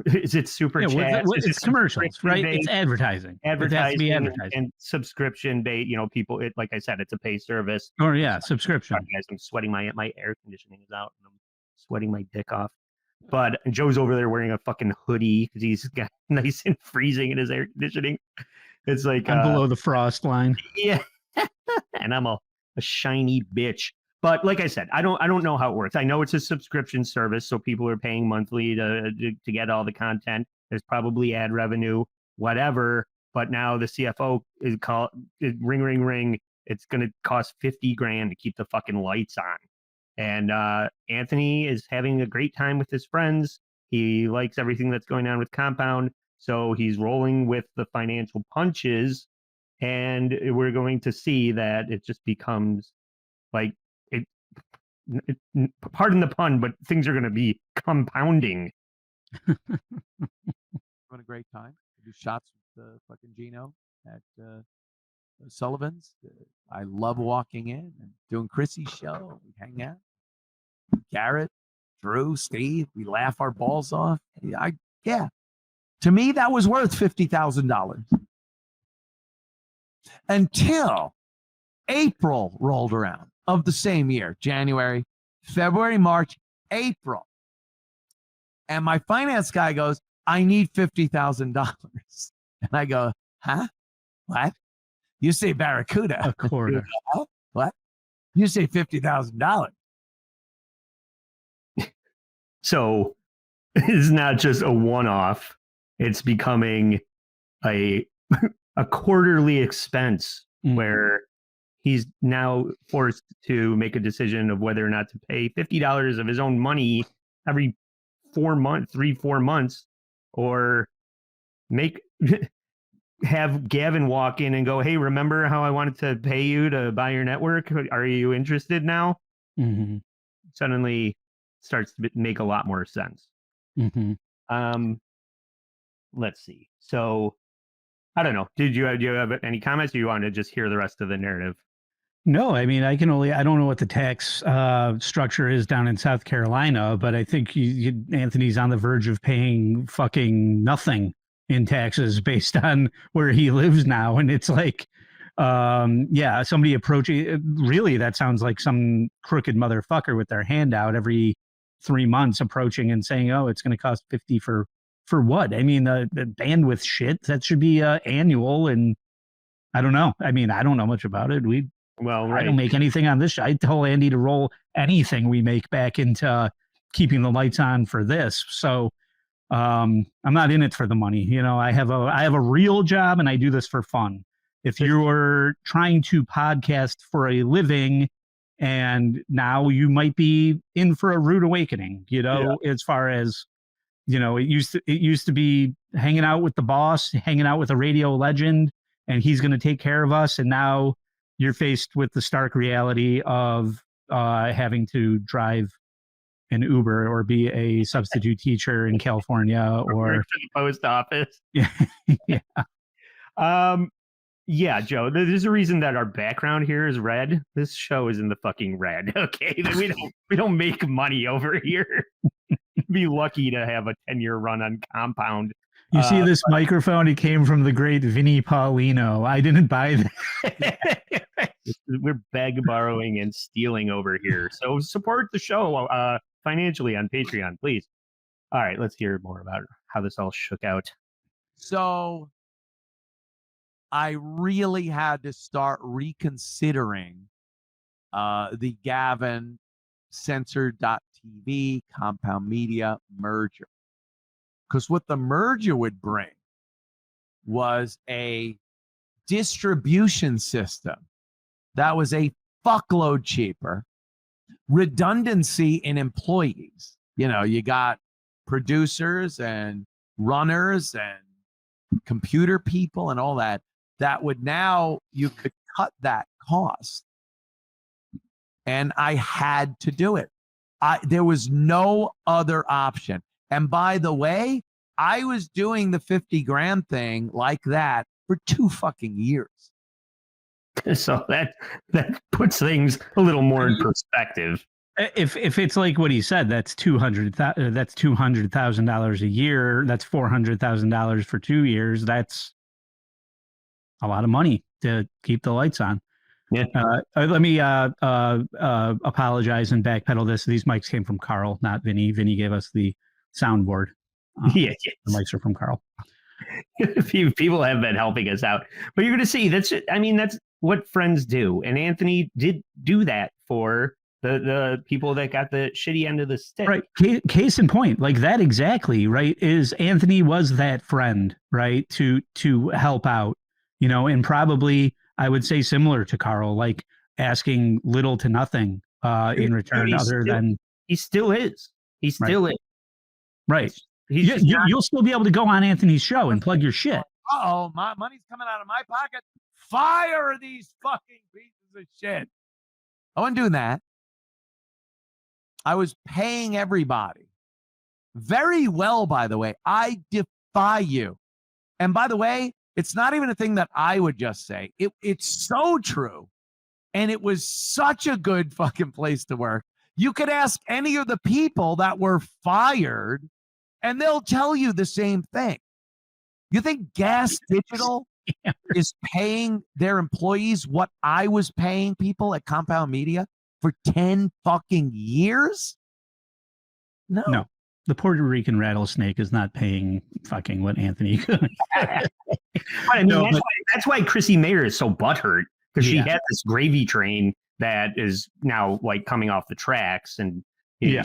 is it super chats? It's commercials, right? It's advertising. It has to be advertising and subscription based. People. Like I said, it's a pay service. Oh yeah, subscription. Sorry, guys, I'm sweating. My air conditioning is out, and I'm sweating my dick off. But Joe's over there wearing a fucking hoodie because he's got nice and freezing in his air conditioning. It's like I'm below the frost line. Yeah, and I'm a shiny bitch. But like I said, I don't know how it works. I know it's a subscription service, so people are paying monthly to get all the content. There's probably ad revenue, whatever. But now the CFO is ring, ring, ring. It's going to cost 50 grand to keep the fucking lights on. And Anthony is having a great time with his friends. He likes everything that's going on with Compound. So he's rolling with the financial punches. And we're going to see that it just becomes like, pardon the pun, but things are going to be compounding. Having a great time. We do shots with fucking Geno at Sullivan's. I love walking in and doing Chrissy's show. We hang out. Garrett, Drew, Steve, we laugh our balls off. Yeah. To me, that was worth $50,000. Until April rolled around of the same year, January, February, March, April. And my finance guy goes, I need $50,000. And I go, huh? What? You say Barracuda. A quarter. What? You say $50,000. So it's not just a one-off. It's becoming a quarterly expense where he's now forced to make a decision of whether or not to pay $50 of his own money every 4 months, or have Gavin walk in and go, hey, remember how I wanted to pay you to buy your network? Are you interested now? Mm-hmm. Suddenly starts to make a lot more sense. Mm-hmm. Let's see. So I don't know. Do you have any comments, or you want to just hear the rest of the narrative? No, I mean, I don't know what the tax structure is down in South Carolina, but I think Anthony's on the verge of paying fucking nothing in taxes based on where he lives now. And it's like, somebody approaching, really, that sounds like some crooked motherfucker with their hand out every 3 months approaching and saying, oh, it's going to cost 50 for what? I mean, the bandwidth shit that should be annual. And I don't know. I mean, I don't know much about it. I don't make anything on this show. I told Andy to roll anything we make back into keeping the lights on for this. So I'm not in it for the money. You know, I have a real job and I do this for fun. If you're trying to podcast for a living, and now you might be in for a rude awakening, you know, as far as, you know, it used to be hanging out with the boss, hanging out with a radio legend, and he's going to take care of us. And now you're faced with the stark reality of having to drive an Uber or be a substitute teacher in California or to the post office. Yeah. Yeah, Joe, there's a reason that our background here is red. This show is in the fucking red. Okay. We don't make money over here. Be lucky to have a 10-year run on Compound. You see this microphone? It came from the great Vinnie Paulino. I didn't buy that. We're borrowing and stealing over here. So support the show financially on Patreon, please. All right, let's hear more about how this all shook out. So I really had to start reconsidering the Gavin Censored.tv Compound Media merger. Because what the merger would bring was a distribution system that was a fuckload cheaper, redundancy in employees. You know, you got producers and runners and computer people and all that. That would now, you could cut that cost. And I had to do it. There was no other option. And by the way, I was doing the 50 grand thing like that for 2 fucking years. So that puts things a little more in perspective. If it's like what he said, that's $200,000 a year. That's $400,000 for 2 years. That's a lot of money to keep the lights on. Yeah. Let me apologize and backpedal this. These mics came from Carl, not Vinny. Vinny gave us the soundboard. The mics are from Carl. People have been helping us out, but you're going to see that's what friends do. And Anthony did do that for the people that got the shitty end of the stick. Right. Case in point, like that exactly, right? Is Anthony was that friend, right? To help out, you know, and probably I would say similar to Carl, like asking little to nothing in return than he still is. He still is. Right. You'll still be able to go on Anthony's show and plug your shit. Uh-oh, my money's coming out of my pocket. Fire these fucking pieces of shit. I wasn't doing that. I was paying everybody. Very well, by the way. I defy you. And by the way, it's not even a thing that I would just say. It's so true. And it was such a good fucking place to work. You could ask any of the people that were fired, and they'll tell you the same thing. You think Gas Digital is paying their employees what I was paying people at Compound Media for 10 fucking years? No. The Puerto Rican rattlesnake is not paying fucking what Anthony could. That's why Chrissy Mayer is so butthurt, because she had this gravy train that is now like coming off the tracks, and I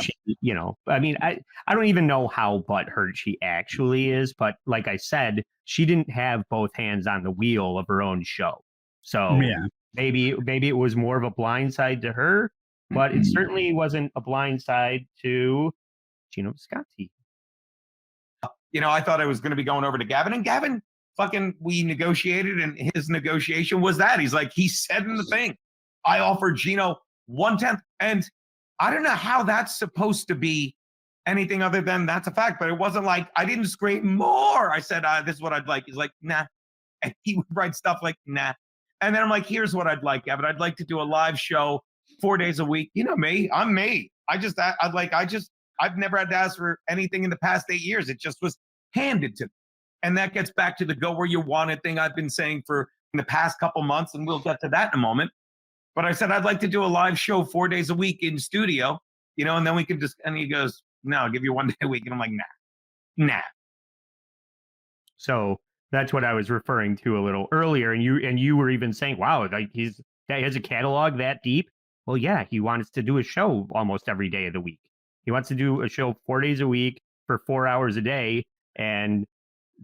don't even know how butthurt she actually is, but like I said, she didn't have both hands on the wheel of her own show, so maybe it was more of a blindside to her, but it certainly wasn't a blindside to Geno Visconti. You know, I thought I was going to be going over to Gavin, and Gavin we negotiated, and his negotiation was that he said in the thing, I offered Geno 1/10, and I don't know how that's supposed to be anything other than that's a fact, but it wasn't like I didn't scream more. I said, this is what I'd like. He's like, nah. And he would write stuff like, nah. And then I'm like, here's what I'd like, Gavin. I'd like to do a live show 4 days a week. You know me, I'm me. I've never had to ask for anything in the past 8 years. It just was handed to me. And that gets back to the go where you want it thing I've been saying for in the past couple months, and we'll get to that in a moment. But I said, I'd like to do a live show 4 days a week in studio, you know, and then we could just, and he goes, no, I'll give you 1 day a week. And I'm like, nah. So that's what I was referring to a little earlier. And you were even saying, wow, like he has a catalog that deep. Well, yeah, he wants to do a show almost every day of the week. He wants to do a show 4 days a week for 4 hours a day. And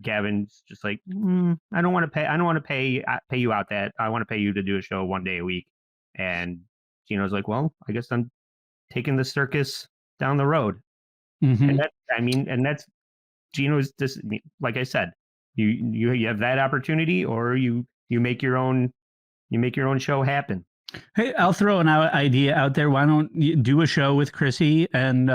Gavin's just like, I don't want to pay you out that. I want to pay you to do a show 1 day a week. And Geno's like, well, I guess I'm taking the circus down the road. Mm-hmm. And that's Geno's just, like I said, you have that opportunity, or you make your own show happen. Hey, I'll throw an idea out there. Why don't you do a show with Chrissy and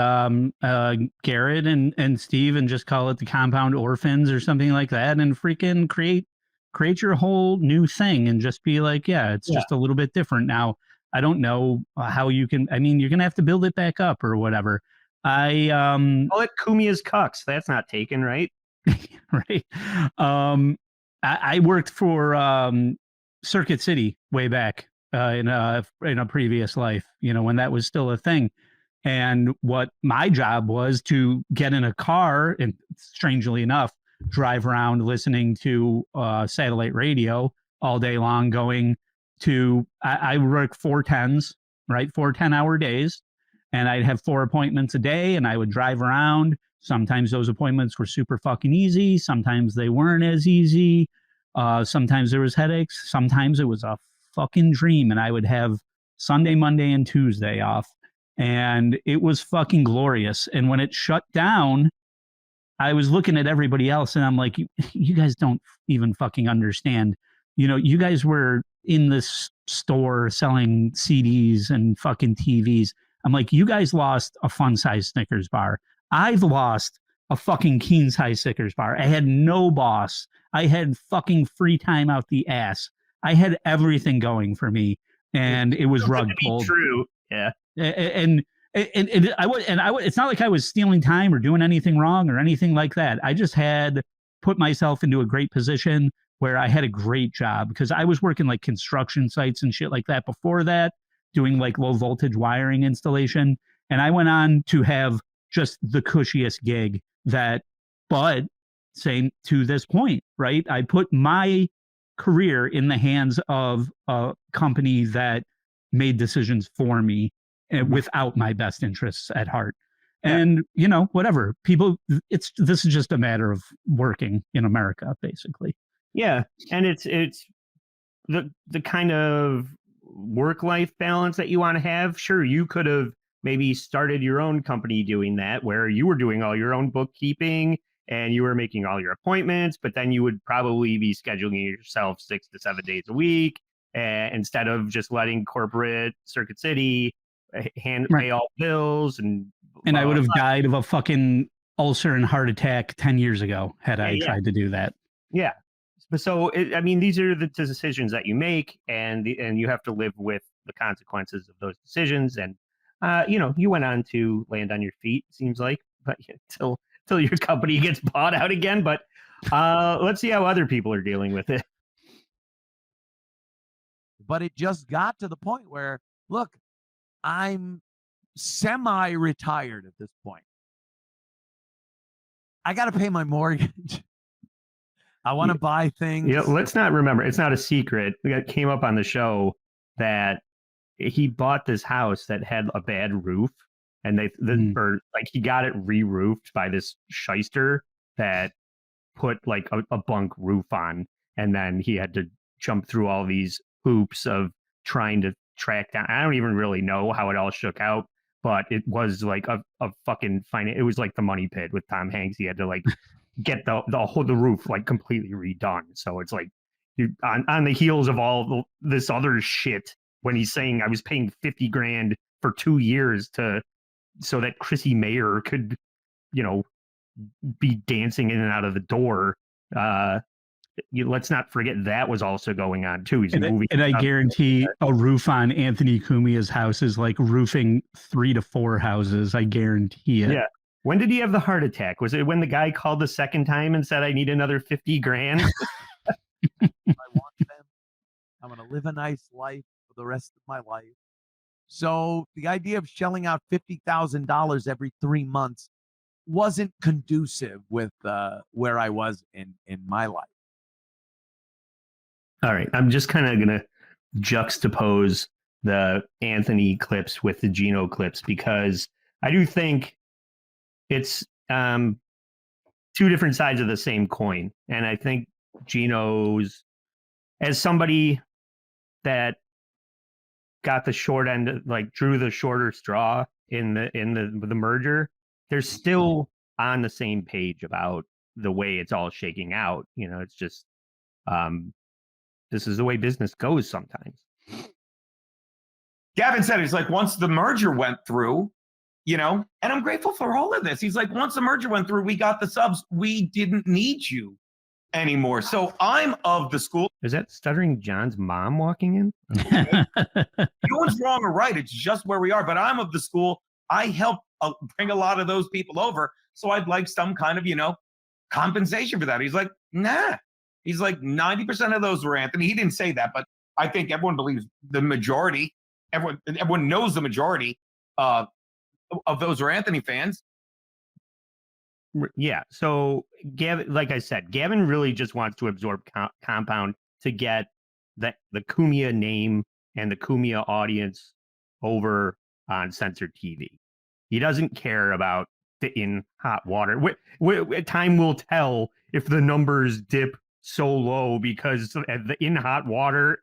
Garrett and Steve, and just call it the Compound Orphans or something like that, and freaking create your whole new thing, and just be like, it's just a little bit different now. I don't know how you can. I mean, you're gonna have to build it back up or whatever. Call it Cumia's Cucks. That's not taken, right? Right. I worked for Circuit City way back. In a previous life, you know, when that was still a thing. And what my job was to get in a car and, strangely enough, drive around listening to satellite radio all day long, going to, I work 4 10s, right? 4 10-hour days. And I'd have 4 appointments a day, and I would drive around. Sometimes those appointments were super fucking easy. Sometimes they weren't as easy. Sometimes there was headaches. Sometimes it was a fucking dream, and I would have Sunday, Monday, and Tuesday off, and it was fucking glorious. And when it shut down, I was looking at everybody else, and I'm like, you guys don't even fucking understand. You know, you guys were in this store selling CDs and fucking TVs. I'm like, you guys lost a fun size Snickers bar. I've lost a fucking king size Snickers bar. I had no boss. I had fucking free time out the ass. I had everything going for me, and it was rug pulled. True, yeah. And it's not like I was stealing time or doing anything wrong or anything like that. I just had put myself into a great position where I had a great job, because I was working like construction sites and shit like that before that, doing like low voltage wiring installation. And I went on to have just the cushiest gig but saying to this point, right? I put my career in the hands of a company that made decisions for me without my best interests at heart. And, you know, whatever people, this is just a matter of working in America, basically. Yeah. And it's the kind of work-life balance that you want to have. Sure, you could have maybe started your own company doing that, where you were doing all your own bookkeeping and you were making all your appointments, but then you would probably be scheduling yourself 6 to 7 days a week, instead of just letting corporate Circuit City pay all bills. And I would have died of a fucking ulcer and heart attack 10 years ago had I tried to do that. Yeah. So, I mean, these are the decisions that you make, and you have to live with the consequences of those decisions. And, you know, you went on to land on your feet, seems like, but till your company gets bought out again. But let's see how other people are dealing with it. But it just got to the point where, look, I'm semi-retired at this point. I got to pay my mortgage. I want to buy things. Yeah, let's not remember. It's not a secret. It came up on the show that he bought this house that had a bad roof, and he got it re-roofed by this shyster that put like a bunk roof on, and then he had to jump through all these hoops of trying to track down. I don't even really know how it all shook out, but it was like a fucking it was like the Money Pit with Tom Hanks. He had to like get the roof like completely redone. So it's like you on the heels of all this other shit, when he's saying I was paying $50,000 for 2 years so that Chrissy Mayer could, you know, be dancing in and out of the door. Let's not forget that was also going on too. He's moving, and I guarantee a roof on Anthony Cumia's house is like roofing 3 to 4 houses. I guarantee it. Yeah. When did he have the heart attack? Was it when the guy called the second time and said, I need another $50,000? I want them. I'm going to live a nice life for the rest of my life. So the idea of shelling out $50,000 every 3 months wasn't conducive with where I was in my life. All right, I'm just kind of gonna juxtapose the Anthony clips with the Geno clips because I do think it's two different sides of the same coin, and I think Geno's, as somebody that got the short end, like drew the shorter straw in the merger, they're still on the same page about the way it's all shaking out. You know, it's just this is the way business goes sometimes. Gavin said, he's like, once the merger went through, you know, and I'm grateful for all of this. He's like, once the merger went through, we got the subs. We didn't need you anymore. So I'm of the school. Is that Stuttering John's mom walking in? No one's wrong or right. It's just where we are. But I'm of the school. I help bring a lot of those people over. So I'd like some kind of, you know, compensation for that. He's like, nah. He's like, 90% of those were Anthony. He didn't say that, but I think everyone believes the majority. Everyone knows the majority of those are Anthony fans. Yeah. So Gavin, like I said, Gavin really just wants to absorb Compound to get the Cumia name and the Cumia audience over on Censored TV. He doesn't care about the In Hot Water. Time will tell if the numbers dip so low because the In Hot Water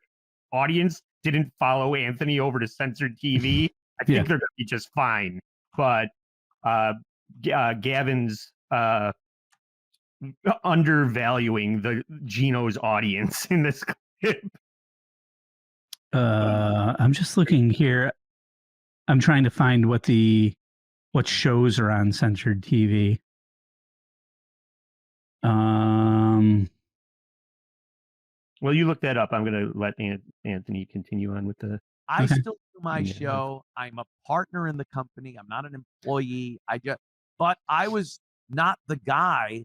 audience didn't follow Anthony over to Censored TV. I think they're going to be just fine. But Gavin's undervaluing the Geno's audience in this clip. I'm just looking here. I'm trying to find what shows are on Censored TV. Well, you look that up. I'm going to let Anthony continue on with the. I still do my show. I'm a partner in the company. I'm not an employee. But I was not the guy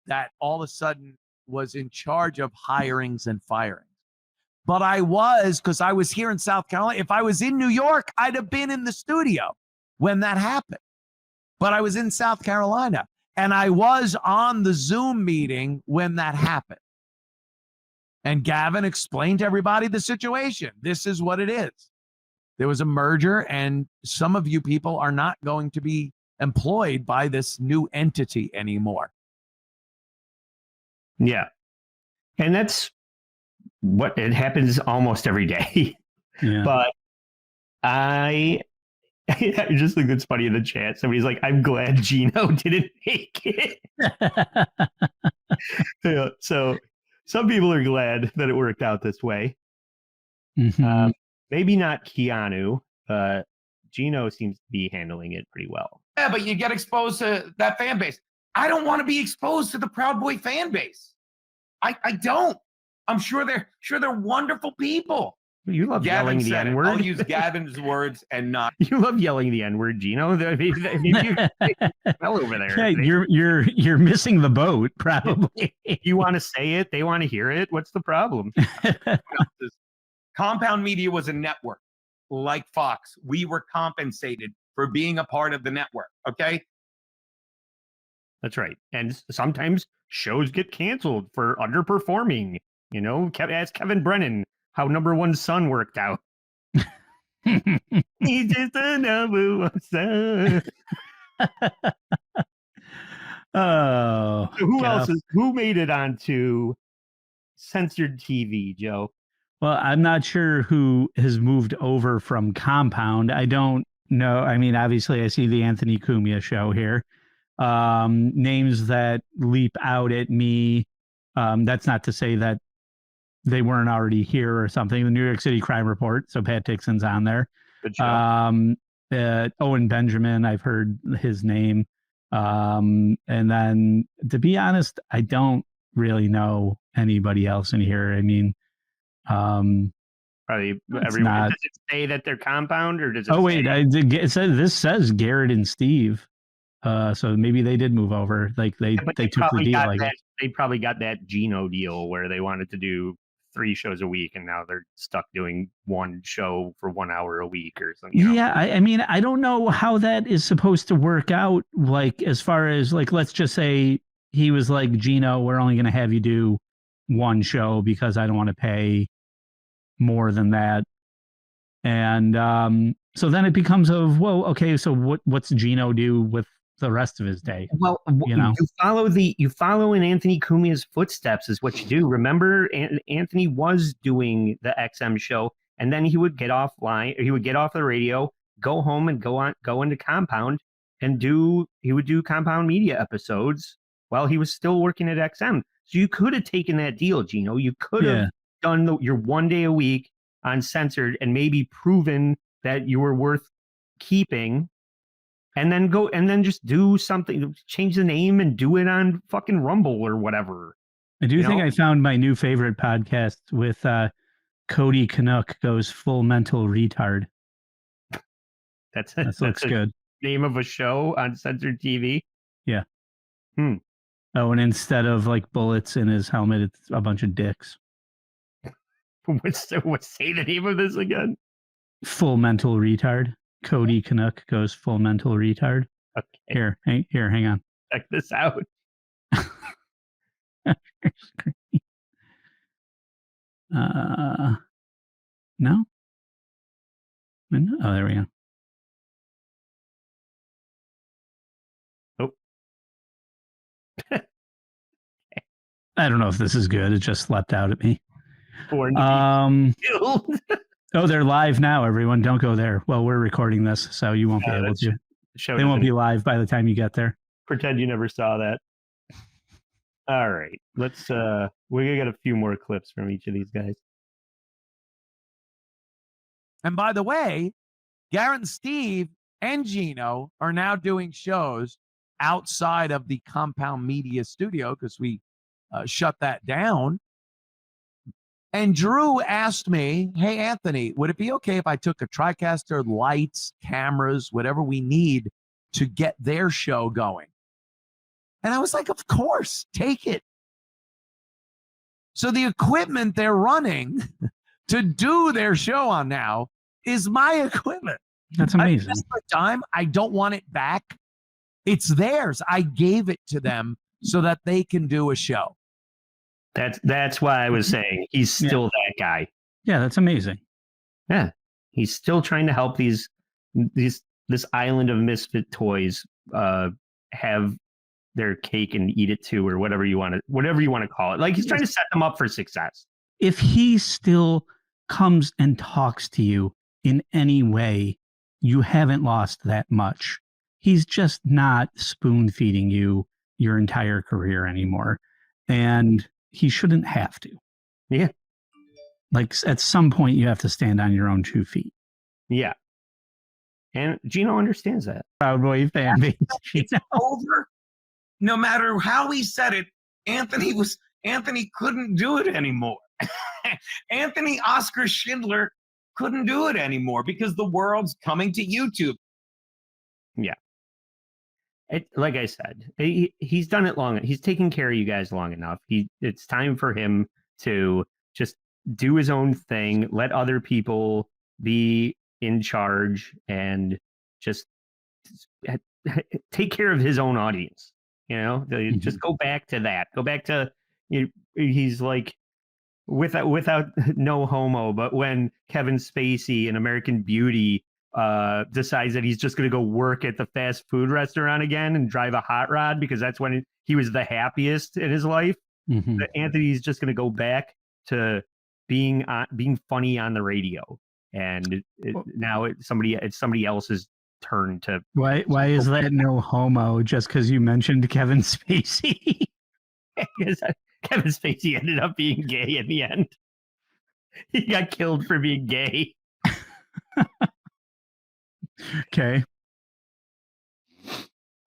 that all of a sudden was in charge of hirings and firings. But I was, because I was here in South Carolina. If I was in New York, I'd have been in the studio when that happened. But I was in South Carolina, and I was on the Zoom meeting when that happened. And Gavin explained to everybody the situation. This is what it is. There was a merger, and some of you people are not going to be employed by this new entity anymore. Yeah. And that's what it happens almost every day. Yeah. But I just think it's funny in the chat. Somebody's like, I'm glad Geno didn't make it. Yeah, so some people are glad that it worked out this way. Mm-hmm. Maybe not Keanu, but Geno seems to be handling it pretty well. Yeah, but you get exposed to that fan base. I don't want to be exposed to the Proud Boy fan base. I don't. I'm sure they're wonderful people. You love Gavin yelling the said it. N-word. I'll use Gavin's words and not. You love yelling the N-word, Geno. You fell over there. Yeah, you're missing the boat, probably. You want to say it, they want to hear it. What's the problem? Compound Media was a network like Fox. We were compensated for being a part of the network. Okay. That's right. And sometimes shows get canceled for underperforming. You know, ask Kevin Brennan how number one son worked out. He's just a number one son. Oh, so who made it onto Censored TV, Joe? Well, I'm not sure who has moved over from Compound. I don't know. I mean, obviously I see the Anthony Cumia show here. Names that leap out at me. That's not to say that they weren't already here or something. The New York City Crime Report. So Pat Dixon's on there. Good show. Owen Benjamin, I've heard his name. And then to be honest, I don't really know anybody else in here. I mean, probably everyone. Does it say that they're Compound or does it? Oh wait, this says Garrett and Steve. So maybe they did move over. Like they took the deal. They probably got that Geno deal where they wanted to do 3 shows a week, and now they're stuck doing one show for 1 hour a week or something. Yeah, I mean, I don't know how that is supposed to work out. Like, as far as like, let's just say he was like, Geno, we're only going to have you do one show because I don't want to pay more than that. And so then it becomes of, well, okay, so what's Geno do with the rest of his day? Well, you follow in Anthony Cumia's footsteps is what you do. Remember, Anthony was doing the XM show, and then he would get offline, or he would get off the radio, go home, and go into Compound, and he would do Compound Media episodes while he was still working at XM. So you could have taken that deal, Geno. You could have done your 1 day a week on Censored and maybe proven that you were worth keeping, and then just do something, change the name and do it on fucking Rumble or whatever. I do think I found my new favorite podcast with Cody Canuck goes full mental retard. That looks good. Name of a show on Censored TV. Yeah. Oh, and instead of like bullets in his helmet, it's a bunch of dicks. Say the name of this again? Full mental retard. Cody Canuck goes full mental retard. Okay. Here, hang on. Check this out. No? Oh, there we go. Nope. I don't know if this is good. It just leapt out at me. Oh, they're live now, everyone. Don't go there. Well, we're recording this, so you won't be able to. They won't be live by the time you get there. Pretend you never saw that. All right. Let's we got a few more clips from each of these guys. And by the way, Garrett and Steve and Geno are now doing shows outside of the Compound Media studio because we shut that down. And Drew asked me, hey, Anthony, would it be okay if I took a TriCaster, lights, cameras, whatever we need to get their show going? And I was like, of course, take it. So the equipment they're running to do their show on now is my equipment. That's amazing. I don't want it back. It's theirs. I gave it to them so that they can do a show. That's why I was saying he's still that guy. Yeah, that's amazing. Yeah, he's still trying to help this island of misfit toys have their cake and eat it too, or whatever you want to call it. Like he's trying to set them up for success. If he still comes and talks to you in any way, you haven't lost that much. He's just not spoon feeding you your entire career anymore, and he shouldn't have to. Yeah. Like at some point you have to stand on your own 2 feet. Yeah. And Geno understands that. Proud Boy fan base. It's over. No matter how he said it, Anthony couldn't do it anymore. Anthony Oscar Schindler couldn't do it anymore because the world's coming to YouTube. Yeah. Like I said, he's done it long. He's taken care of you guys long enough. It's time for him to just do his own thing, let other people be in charge, and just take care of his own audience. Just go back to that. Go back to he's like without no homo, but when Kevin Spacey in American Beauty decides that he's just going to go work at the fast food restaurant again and drive a hot rod because that's when he was the happiest in his life. Mm-hmm. Anthony's just going to go back to being funny on the radio, and now it's somebody else's turn to. Why is that no homo? Just because you mentioned Kevin Spacey? Because Kevin Spacey ended up being gay in the end. He got killed for being gay. Okay.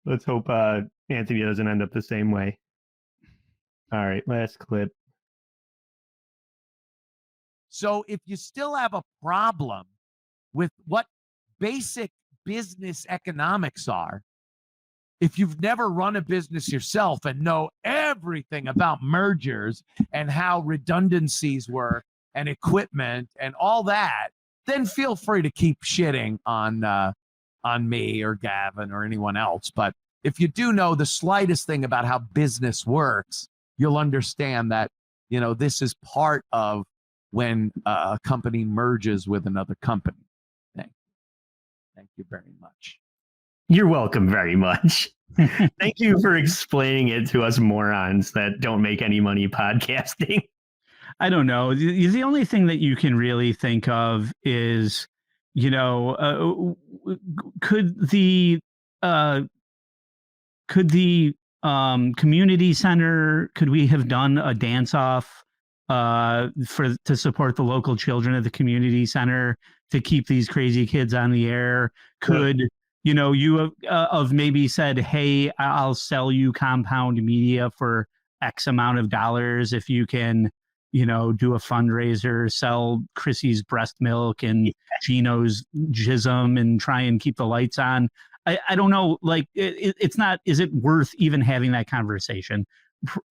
Let's hope Anthony doesn't end up the same way. All right, last clip. So if you still have a problem with what basic business economics are, if you've never run a business yourself and know everything about mergers and how redundancies work and equipment and all that, then feel free to keep shitting on me or Gavin or anyone else. But if you do know the slightest thing about how business works, you'll understand that, this is part of when a company merges with another company. Thank you very much. You're welcome very much. Thank you for explaining it to us morons that don't make any money podcasting. I don't know. The only thing that you can really think of is, could the community center, could we have done a dance off to support the local children of the community center to keep these crazy kids on the air? Could you have maybe said, hey, I'll sell you Compound Media for X amount of dollars if you can, do a fundraiser, sell Chrissy's breast milk and Geno's jism and try and keep the lights on. I don't know. Like, it's not, is it worth even having that conversation?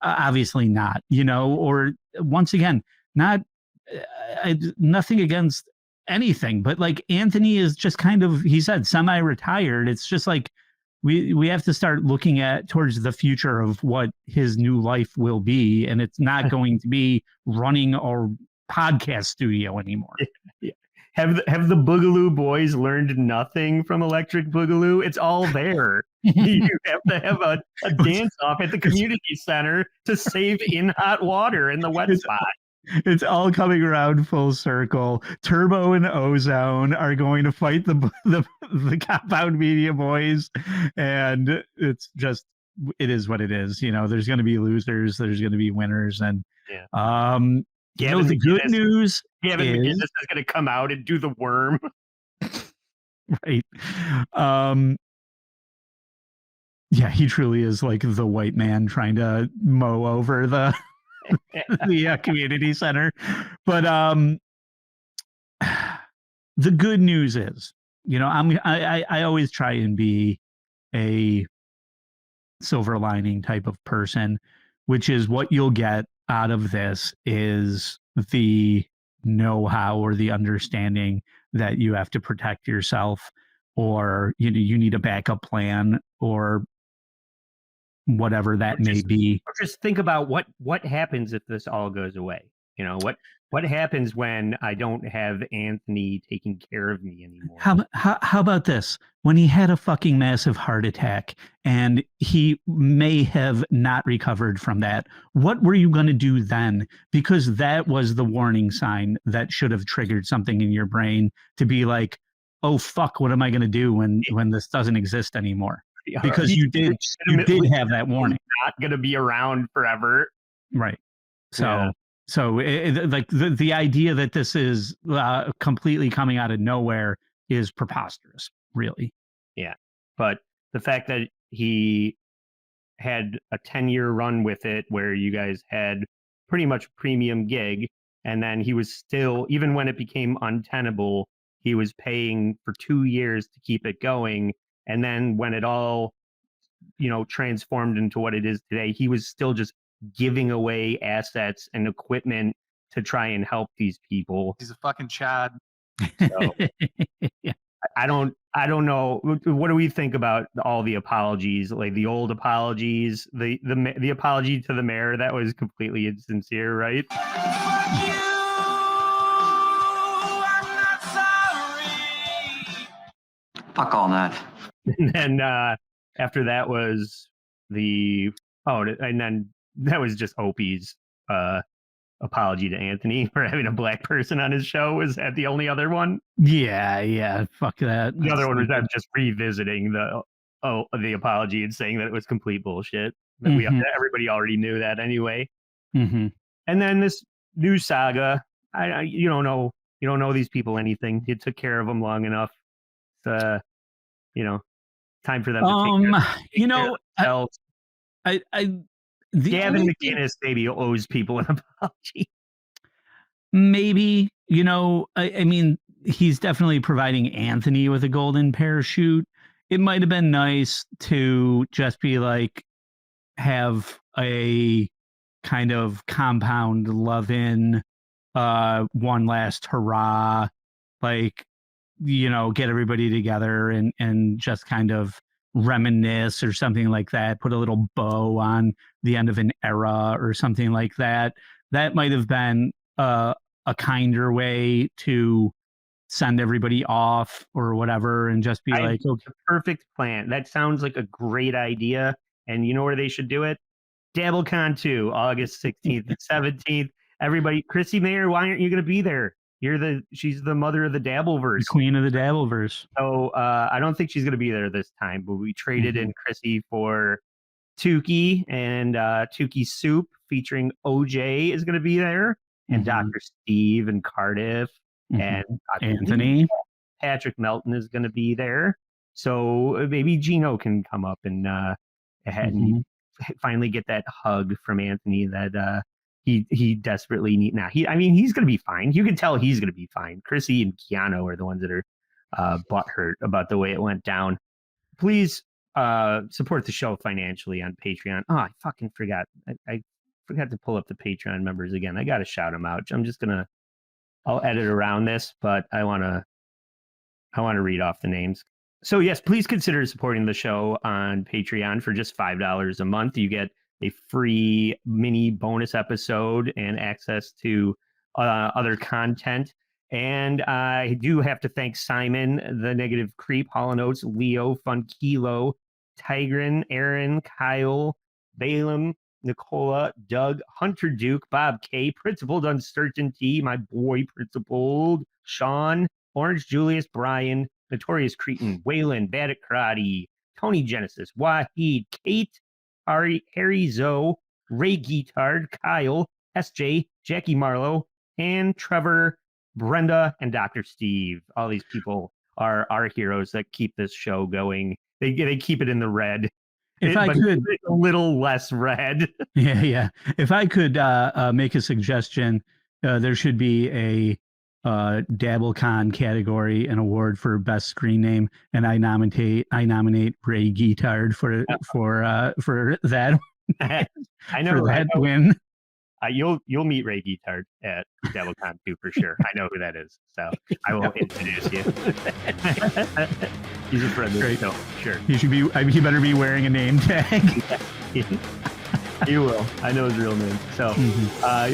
Obviously not, or once again, nothing against anything, but like Anthony is just kind of, he said, semi-retired. It's just like, we have to start looking towards the future of what his new life will be. And it's not going to be running our podcast studio anymore. Yeah. Have the Boogaloo boys learned nothing from Electric Boogaloo? It's all there. You have to have a dance off at the community center to save in hot water in the wet spot. It's all coming around full circle. Turbo and Ozone are going to fight the Compound Media boys, and it's just, it is what it is. There's going to be losers, there's going to be winners, and the good news is this is going to come out and do the worm, right? Yeah, he truly is like the white man trying to mow over the community center. But the good news is, I always try and be a silver lining type of person, which is what you'll get out of this is the know-how or the understanding that you have to protect yourself, or you need a backup plan, or whatever that may be. Or just think about what happens if this all goes away. What happens when I don't have Anthony taking care of me anymore? How about this? When he had a fucking massive heart attack and he may have not recovered from that, what were you going to do then? Because that was the warning sign that should have triggered something in your brain to be like, oh fuck, what am I going to do when this doesn't exist anymore? Because you did have that warning. Not going to be around forever. Right. So like the idea that this is completely coming out of nowhere is preposterous, really. Yeah. But the fact that he had a 10-year run with it where you guys had pretty much premium gig, and then he was still, even when it became untenable, he was paying for 2 years to keep it going. And then when it all, transformed into what it is today, he was still just giving away assets and equipment to try and help these people. He's a fucking Chad. So, yeah. I don't know. What do we think about all the apologies? Like the old apologies, the apology to the mayor, that was completely insincere, right? Fuck all that. And then after that was and then that was just Opie's apology to Anthony for having a black person on his show. Was that the only other one? Yeah, fuck that. The other one was them just revisiting the apology and saying that it was complete bullshit. That everybody already knew that anyway. Mm-hmm. And then this new saga, you don't know these people anything. You took care of them long enough. Time for them to take care of themselves. Gavin McInnes maybe owes people an apology. Maybe, I mean, he's definitely providing Anthony with a golden parachute. it might have been nice to just be like, have a kind of compound love-in, one last hurrah, like, you know, get everybody together and just kind of reminisce or something like that, put a little bow on the end of an era or something like that. That might have been a kinder way to send everybody off or whatever, and just be like, okay. The perfect plan. That sounds like a great idea. And you know where they should do it? Dabblecon 2, August 16th and 17th. Everybody, Chrissy Mayer, why aren't you going to be there? She's the mother of the Dabbleverse. The queen of the Dabbleverse. So I don't think she's going to be there this time, but we traded in Chrissy for Tukey, and Tukey Soup featuring OJ is going to be there, and Dr. Steve and Cardiff, and Anthony. Patrick Melton is going to be there. So maybe Geno can come up and finally get that hug from Anthony that he desperately need now. He's going to be fine. You can tell he's going to be fine. Chrissy and Keanu are the ones that are butthurt about the way it went down. Please support the show financially on Patreon. Oh, I fucking forgot. I forgot to pull up the Patreon members again. I got to shout them out. I'll edit around this, but I want to read off the names. So yes, please consider supporting the show on Patreon for just $5 a month. You get a free mini bonus episode and access to other content. And I do have to thank Simon, the Negative Creep, Hall & Oates, Leo, Fun Kilo, Tigran, Aaron, Kyle, Balaam, Nicola, Doug, Hunter Duke, Bob K, Principled Uncertainty, my boy Principled, Sean, Orange Julius, Brian, Notorious Cretin, Waylon, Bad at Karate, Tony Genesis, Wahid, Kate, Harry Zoe, Ray Guitard, Kyle, SJ, Jackie Marlowe, and Trevor, Brenda, and Dr. Steve. All these people are our heroes that keep this show going. They keep it in the red. If I could, a little less red. Yeah. If I could make a suggestion, there should be a Dabblecon category, an award for best screen name, and I nominate Ray Guitard for that. I know for that win. You'll meet Ray Guitard at Dabblecon 2 for sure. I know who that is, so I will introduce you. He's a friend of the show, sure. He better be wearing a name tag. You will. I know his real name. So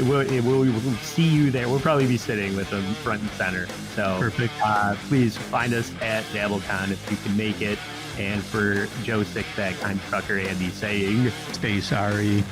we'll see you there. We'll probably be sitting with him front and center. So perfect. Please find us at Dabblecon if you can make it. And for Joe Sixpack, I'm Trucker Andy saying, stay sorry.